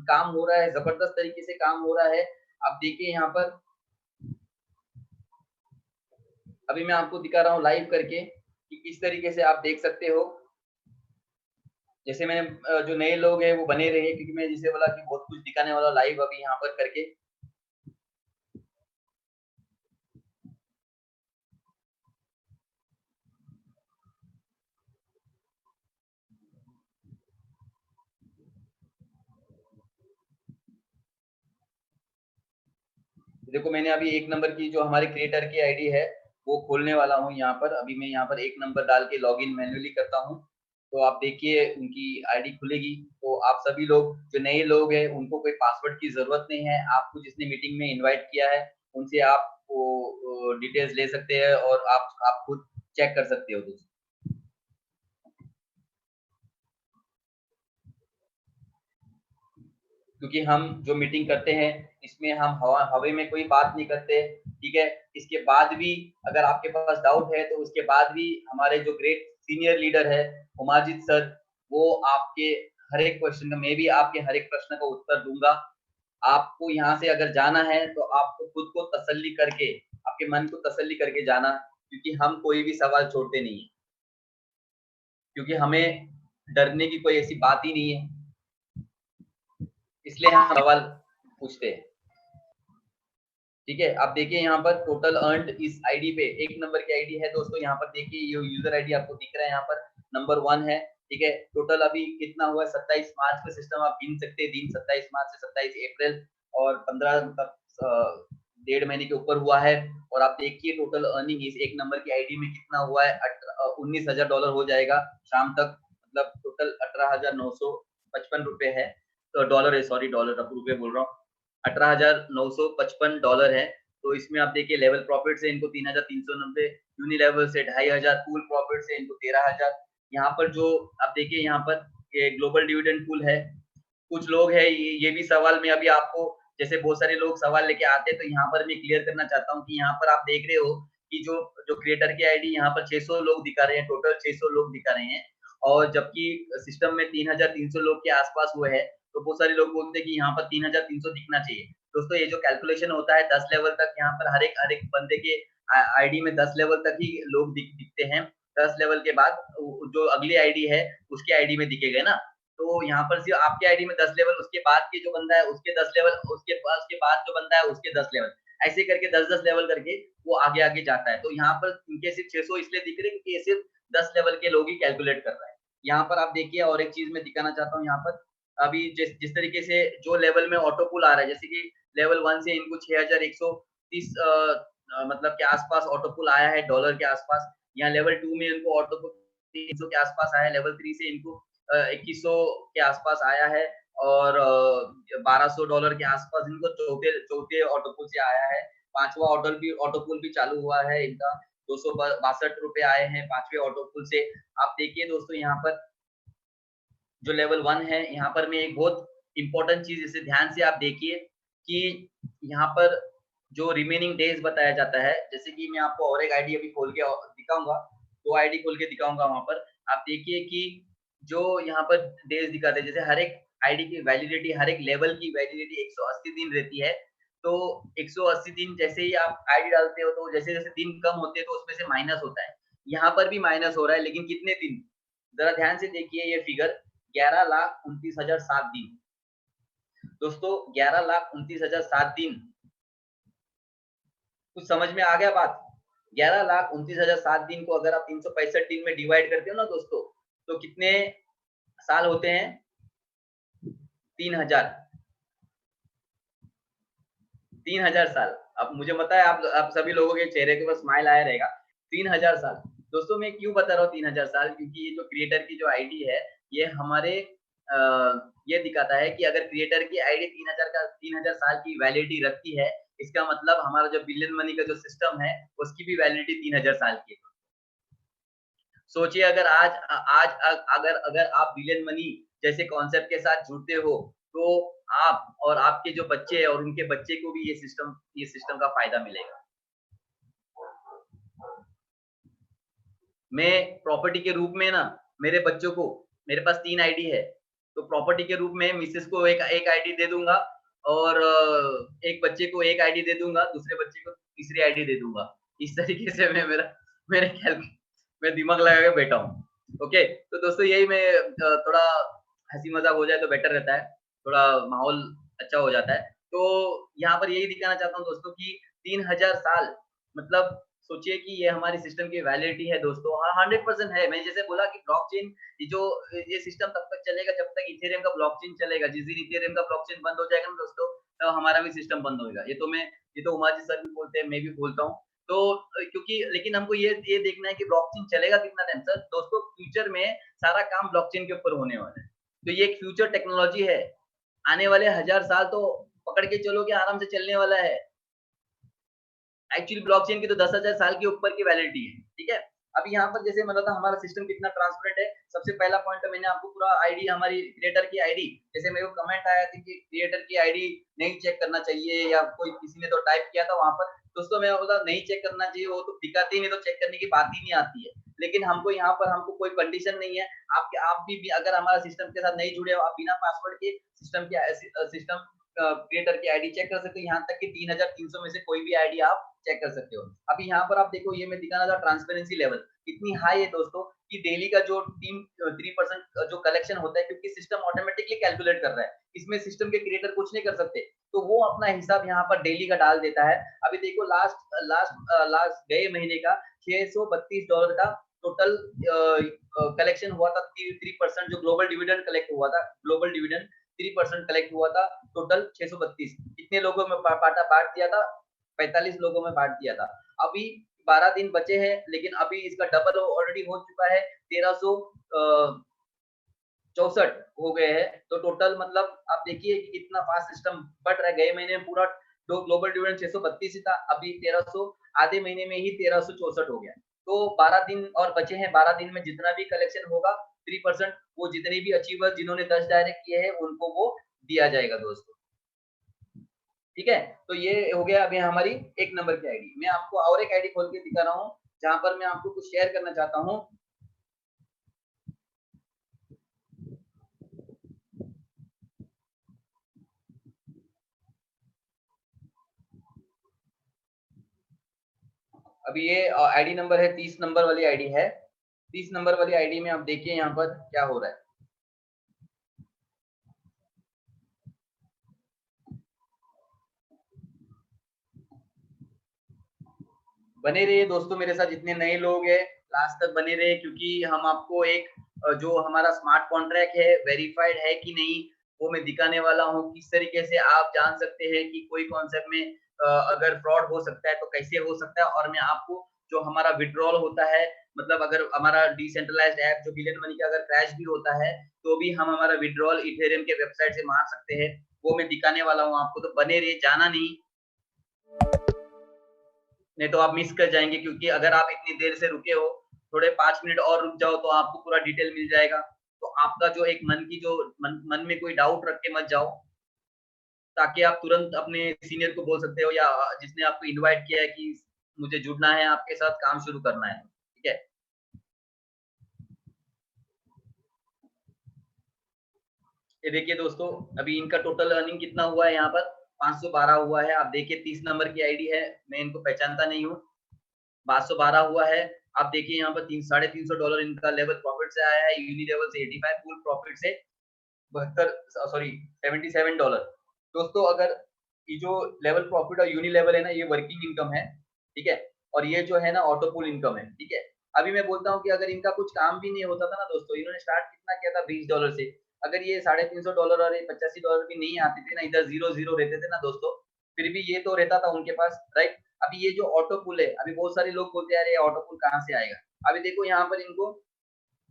Speaker 1: काम हो रहा है, ज़बरदस्त तरीके से काम हो रहा है। आप देखिए यहाँ पर अभी मैं आपको दिखा रहा हूँ लाइव करके। कि किस तरीके से आप देख सकते हो। जैसे मैंने जो नए लोग हैं वो बने रहे, क्योंकि मैं जैसे बोला कि बहुत कुछ दिखाने वाला लाइव अभी यहाँ पर करके। देखो मैंने अभी 1 नंबर की जो हमारे क्रिएटर की आईडी है वो खोलने वाला हूँ यहाँ पर। अभी मैं यहाँ पर 1 नंबर डाल के लॉगिन मैन्युअली करता हूँ। तो आप देखिए उनकी आईडी खुलेगी। तो आप सभी लोग जो नए लोग हैं उनको कोई पासवर्ड की ज़रूरत नहीं है। आपको जिसने मीटिंग में इनवाइट किया है उनसे आप वो डिटेल्स ले सकते हैं और आप खुद चेक कर सकते हो दोस्तों। क्योंकि हम जो मीटिंग करते हैं इसमें हम हवा में कोई बात नहीं करते, ठीक है। इसके बाद भी अगर आपके पास डाउट है तो उसके बाद भी हमारे जो ग्रेट सीनियर लीडर है उमाजित सर, वो आपके हर एक क्वेश्चन का, मैं भी आपके हर एक प्रश्न का उत्तर दूंगा। आपको यहाँ से अगर जाना है तो आपको खुद को तसल्ली करके, आपके मन को तसल्ली करके जाना, क्योंकि हम कोई भी सवाल छोड़ते नहीं है, क्योंकि हमें डरने की कोई ऐसी बात ही नहीं है, इसलिए हम सवाल पूछते हैं। ठीक है, आप देखिए यहाँ पर टोटल अर्न्ड इस आईडी पे, 1 नंबर की आईडी है दोस्तों। यहाँ पर देखिए ये यूजर आईडी आपको दिख रहा है, यहाँ पर नंबर 1 है, ठीक है। टोटल अभी कितना हुआ है, 27 मार्च पे सिस्टम आप गिन सकते हैं दिन, 27 मार्च से 27 अप्रैल, और 15 मतलब 1.5 महीने के ऊपर हुआ है। और आप देखिए टोटल अर्निंग इस 1 नंबर की आईडी में कितना हुआ है, $19,000 हो जाएगा शाम तक। मतलब टोटल 18,955 रुपए है, तो डॉलर है, सॉरी डॉलर, अब रुपए बोल रहा हूँ। $18,955 है। तो इसमें आप देखिए लेवल प्रॉफिट से इनको 3,390, यूनिलेवल से 2,500, पूल प्रॉफिट से इनको 13,000। यहाँ पर जो आप देखिए यहाँ पर ये ग्लोबल डिविडेंड पूल है। कुछ लोग हैं ये भी सवाल में अभी आपको, जैसे बहुत सारे लोग सवाल लेके आते हैं, तो यहाँ पर मैं क्लियर करना चाहता हूँ कि यहाँ पर आप देख रहे हो कि जो जो क्रिएटर की आईडी यहाँ पर 600 लोग दिखा रहे हैं, टोटल 600 लोग दिखा रहे हैं, और जबकि सिस्टम में 3,300 लोग के आसपास हुए हैं। तो बहुत सारे लोग बोलते हैं कि यहाँ पर 3,300 दिखना चाहिए। दोस्तों ये जो कैलकुलेशन होता है 10 लेवल तक, यहाँ पर हर एक बंदे के आईडी में 10 लेवल तक ही लोग दिखते हैं। 10 लेवल के बाद जो अगली आईडी है उसके आईडी में दिखेगा ना। तो यहाँ पर सिर्फ आपके आईडी में 10 लेवल, उसके बाद के जो बंदा है उसके 10 लेवल, उसके बाद जो बंदा है उसके 10 लेवल, ऐसे करके 10-10 लेवल करके वो आगे आगे जाता है। तो यहाँ पर इनके सिर्फ 600 इसलिए दिख रहे हैं क्योंकि ये सिर्फ 10 लेवल के लोग ही कैलकुलेट कर रहा है। यहाँ पर आप देखिए और एक चीज मैं दिखाना चाहता हूँ। यहाँ पर अभी जिस जिस तरीके से जो लेवल में ऑटो पुल आ रहा है, जैसे कि लेवल 1 से इनको 6,130 मतलब के आसपास ऑटो पुल आया है डॉलर के आसपास। यहाँ लेवल 2 में इनको ऑटो पुल 300 के आसपास आया है। लेवल 3 से इनको 2100 के आसपास आया है, और $1,200 के आसपास इनको चौथे चौथे ऑटो पुल से आया है। पांचवा ऑटो पुल भी चालू हुआ है इनका, 262 रुपए आए हैं पांचवे ऑटो पुल से। आप देखिए दोस्तों यहाँ पर जो लेवल 1 है, यहाँ पर मैं एक बहुत इंपॉर्टेंट चीज इसे ध्यान से आप देखिए कि यहाँ पर जो रिमेनिंग डेज बताया जाता है, जैसे कि मैं आपको और एक आईडी अभी खोल के दिखाऊंगा, 2 आईडी खोल के दिखाऊंगा वहां पर। आप देखिए कि जो यहाँ पर डेज दिखाते हैं, जैसे हर एक आईडी की वैलिडिटी, हर एक लेवल की वैलिडिटी 180 दिन रहती है। तो 180 दिन जैसे ही आप आईडी डालते हो तो जैसे जैसे दिन कम होते हैं तो उसमें से माइनस होता है। यहाँ पर भी माइनस हो रहा है, लेकिन कितने दिन, जरा ध्यान से देखिए ये फिगर, 11,29,007 दिन। दोस्तों 11,29,007 दिन, कुछ समझ में आ गया बात? 11,29,007 दिन को अगर आप 365 दिन में डिवाइड करते हो ना दोस्तों, तो कितने साल होते हैं? 3,000, 3,000 साल। अब मुझे पता है आप सभी लोगों के चेहरे के ऊपर स्माइल आया रहेगा। 3,000 साल। दोस्तों मैं क्यों बता रहा हूँ 3,000 साल, क्योंकि ये जो क्रिएटर की जो आईडी है, ये हमारे अ, ये दिखाता है कि अगर क्रिएटर की आईडी 3,000 साल की वैलिडिटी रखती है, इसका मतलब हमारा जो बिलियन मनी का जो सिस्टम है उसकी भी वैलिडिटी 3,000 साल की है। सोचिए अगर अगर अगर आप बिलियन मनी जैसे कॉन्सेप्ट के साथ जुड़ते हो, तो आप और आपके जो बच्चे हैं और उनके बच्चे को भी ये सिस्टम का फायदा मिलेगा। मैं प्रॉपर्टी के रूप में ना, मेरे बच्चों को, मेरे पास 3 आईडी है, तो प्रॉपर्टी के रूप में मिसेस को एक आईडी दे दूँगा, और एक बच्चे को एक आईडी दे दूँगा, दूसरे बच्चे को तीसरी आईडी दे दूँगा। इस तरीके से मैं मेरा मेरे ख्याल मैं दिमाग लगा के बैठा हूँ। ओके, तो दोस्तों यही मैं थोड़ा हँसी मज़ाक हो जाए तो बेटर रहता है, थोड़ा माहौल अच्छा हो जाता है। तो यहाँ पर यही दिखाना चाहता हूँ दोस्तों कि 3000 साल मतलब सोचिए कि ये हमारी सिस्टम की वैलिडिटी है दोस्तों। हाँ, 100% है। मैंने जैसे बोला कि ब्लॉकचेन ये जो ये सिस्टम तब तक चलेगा जब तक इथेरियम का ब्लॉकचेन चलेगा। जिस दिन इथेरियम का ब्लॉकचेन बंद हो जाएगा ना दोस्तों, तो हमारा भी सिस्टम बंद होएगा। ये तो उमा जी सर भी बोलते हैं, मैं भी बोलता हूँ। तो क्योंकि लेकिन हमको ये देखना है कि ब्लॉकचेन चलेगा कितना टाइम सर? दोस्तों फ्यूचर में सारा काम ब्लॉकचेन के ऊपर होने वाला है। तो ये एक फ्यूचर टेक्नोलॉजी है। आने वाले 1000 साल तो पकड़ के चलो कि आराम से चलने वाला है। एक्चुअली ब्लॉकचेन की तो 10,000 साल के ऊपर की वैलिडिटी है, ठीक है? अभी यहाँ पर जैसे मतलब हमारा सिस्टम कितना ट्रांसपेरेंट है, सबसे पहला पॉइंट तो मैंने आपको पूरा आईडी हमारी क्रिएटर की आईडी जैसे मेरे को कमेंट आया था कि क्रिएटर की आईडी नहीं चेक करना चाहिए या कोई किसी ने तो टाइप किया था वहाँ पर, दोस्तों मैं बोला नहीं चेक करना चाहिए, वो तो दिखाती ही नहीं तो चेक करने की बात ही नहीं आती है। लेकिन हमको यहाँ पर हमको कोई कंडीशन नहीं है, आप भी अगर हमारा सिस्टम के साथ नहीं जुड़े हो, आप बिना पासवर्ड के सिस्टम क्रिएटर की आईडी चेक कर सकते हो, यहाँ तक कि 3300 में से कोई भी आईडी आप चेक कर सकते हो। अभी यहाँ पर आप देखो ये मैं दिखाना था ट्रांसपेरेंसी लेवल इतनी हाई है दोस्तों कि डेली का जो 3% जो कलेक्शन होता है क्योंकि सिस्टम ऑटोमेटिकली कैलकुलेट कर रहा है। इसमें सिस्टम के क्रिएटर कुछ नहीं कर सकते। तो वो अपना हिसाब यहाँ पर डेली का डाल देता है। अभी देखो लास्ट लास्ट लास्ट गए महीने का $632 का टोटल कलेक्शन हुआ था। 3% जो ग्लोबल डिविडेंड कलेक्ट हुआ था, ग्लोबल डिविडेंड 3% कलेक्ट हुआ था। टोटल 632 कितने लोगों में बांट दिया था? 45 लोगों में बांट दिया था। अभी 12 दिन बचे हैं लेकिन अभी इसका डबल ऑलरेडी हो चुका है। 1364 हो गए हैं। तो टोटल मतलब आप देखिए कि कितना फास्ट सिस्टम बढ़ रहा है। गए महीने में पूरा दो ग्लोबल डिविडेंड 632 ही था, अभी 1300 आधे महीने में ही 1364 हो गया। तो 12 दिन और बचे हैं। 12 दिन में जितना भी कलेक्शन होगा 3% वो जितने भी अचीवर्स जिन्होंने 10 डायरेक्ट किए हैं उनको वो दिया जाएगा दोस्तों। ठीक है? तो ये हो गया अभी हमारी 1 नंबर की आईडी। मैं आपको और एक आईडी खोल के दिखा रहा हूँ, जहाँ पर मैं आपको कुछ शेयर करना चाहता हूँ। अभी ये आईडी नंबर है 30 नंबर वाली आईडी है। 30 नंबर वाली आईडी में आप देखिए यहाँ पर क्या हो रहा है। बने रहिए दोस्तों मेरे साथ, जितने नए लोग हैं लास्ट तक बने रहे क्योंकि हम आपको एक जो हमारा स्मार्ट कॉन्ट्रैक्ट है वेरीफाइड है कि नहीं वो मैं दिखाने वाला हूँ। किस तरीके से आप जान सकते हैं कि कोई कॉन्सेप्ट में अगर फ्रॉड हो सकता है तो कैसे हो सकता है। और मैं आपको जो हमारा विड्रॉल होता है मतलब अगर हमारा डिसेंट्रलाइज्ड ऐप जो बिलियन मनी का अगर क्रैश भी होता है तो भी हम हमारा विड्रॉल इथेरियम के वेबसाइट से मार सकते हैं, वो मैं दिखाने वाला हूँ आपको। तो बने रहिए, जाना नहीं, नहीं तो आप मिस कर जाएँगे क्योंकि अगर आप इतनी देर से रुके हो, थोड़े 5 मिनट और रुक जाओ तो आपको पूरा डिटेल मिल जाएगा। तो आपका जो एक मन की जो मन में कोई डाउट रख के मत जाओ, ताकि आप तुरंत अपने सीनियर को बोल सकते हो या जिसने आपको इनवाइट किया है कि मुझे जुड़ना है, आपके साथ काम शुरू करना है। ठीक है? ये देखिए दोस्तों, अभी इनका टोटल अर्निंग कितना हुआ है यहाँ पर 512 हुआ है। आप देखिए 30 नंबर की आईडी है, मैं इनको पहचानता नहीं हूँ। 512 हुआ है। आप देखिए यहाँ पर $350 इनका लेवल प्रॉफिट से आया है, यूनी लेवल से 85, फुल प्रॉफिट से 72 सॉरी $77। दोस्तों अगर ये जो लेवल प्रॉफिट और यूनी लेवल है ना ये वर्किंग इनकम है, ठीक है? और ये जो है ना ऑटो पूल इनकम है, ठीक है? अभी मैं बोलता हूँ कि अगर इनका कुछ काम भी नहीं होता था ना दोस्तों, इन्होंने स्टार्ट कितना किया था $20 से। अगर ये $350 और ये $85 भी नहीं आते थे ना, इधर 0-0 रहते थे ना दोस्तों, फिर भी ये तो रहता था उनके पास, राइट? अभी ये जो ऑटो पूल है, अभी बहुत सारे लोग बोलते हैं, "अरे! ऑटो पूल कहाँ से आएगा?" अभी देखो यहाँ पर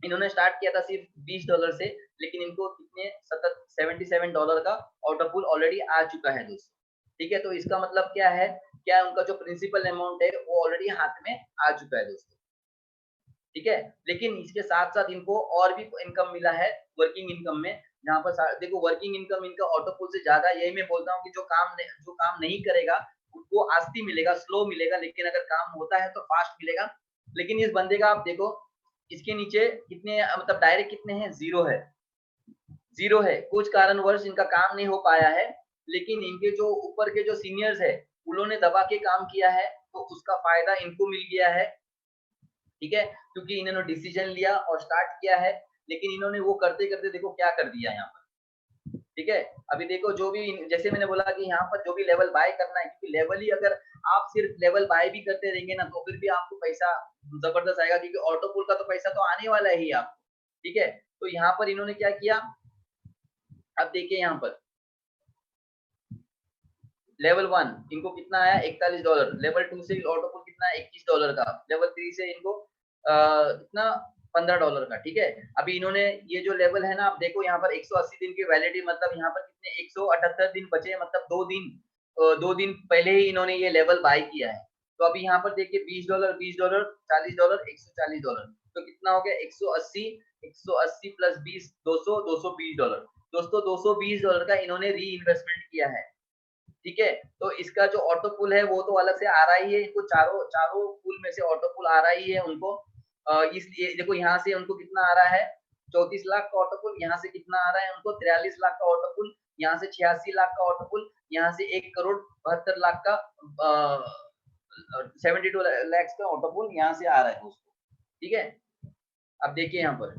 Speaker 1: इन्होंने स्टार्ट किया था सिर्फ $20 से, लेकिन इनको कितने $77 का ऑटो पूल ऑलरेडी आ चुका है दोस्तों। ठीक है? तो इसका मतलब क्या है? क्या उनका जो प्रिंसिपल अमाउंट है वो ऑलरेडी हाथ में आ चुका है दोस्तों। ठीक है? लेकिन इसके साथ-साथ इनको और भी इनकम मिला है वर्किंग इनकम में, जहाँ पर सा देखो वर्किंग इनकम इनका ऑटो पूल से ज़्यादा, यही मैं बोलता हूँ कि जो काम नहीं करेगा, उसको आस्ती मिलेगा, स्लो मिलेगा, लेकिन अगर काम होता है तो फास्ट मिलेगा। लेकिन इस बंदे का आप देखो, इसके नीचे कितने मतलब डायरेक्ट कितने हैं? 0 है, 0 है। कुछ कारणवश इनका काम नहीं हो पाया है, लेकिन इनके जो ऊपर के जो सीनियर्स हैं, उन्होंने दबा के काम किया है, तो उसका फ़ायदा इनको मिल गया है। ठीक है, क्योंकि इन्होंने डिसीजन लिया और स्टार्ट किया है, लेकिन इन्होंने वो करते-करते देखो क्या कर दिया यहाँ पर। ठीक है, अभी देखो जो भी जैसे मैंने बोला कि यहाँ पर जो भी लेवल बाय करना है, क्योंकि लेवल ही अगर आप सिर्फ लेवल बाय भी करते रहेंगे ना, तो फिर भी आपको पैसा जबरदस्त आएगा, क्योंकि ऑटो पुल का तो पैसा तो आने वाला है ही आपको। ठीक है, तो यहाँ पर इन्होंने क्या किया, अब देखिए यहाँ पर लेवल 1 इनको कितना आया, $41। लेवल 2 से ऑटो पुल कितना है, $21 का। लेवल 3 से इनको कितना, $15 का। ठीक है, अभी इन्होंने ये जो लेवल है ना, आप देखो यहाँ पर 180 दिन की वैलिडिटी, मतलब यहाँ पर कितने 178 दिन बचे, मतलब 2 दिन पहले ही इन्होंने ये लेवल बाय किया है। तो अभी यहाँ पर देखिए $20, $20, $40, $140, तो कितना हो गया, 180 प्लस 20, 200, $220। दोस्तों $220 का इन्होंने री इन्वेस्टमेंट किया है। ठीक है, तो इसका जो ऑटो पुल है वो तो अलग से आ रहा ही है, इनको चारों चारों पुल में से ऑटो पुल आ रहा ही है उनको। इसलिए देखो यहाँ से उनको कितना आ रहा है, 34 लाख का ऑटो पुल, यहाँ से कितना आ रहा है उनको, 43 लाख का ऑटो पुल, यहाँ से 86 लाख का ऑटो पुल, यहाँ से 1,72,00,000 का 72 लैक्स का ऑटो पुल यहाँ से आ रहा है उसको। ठीक है, अब देखिए यहाँ पर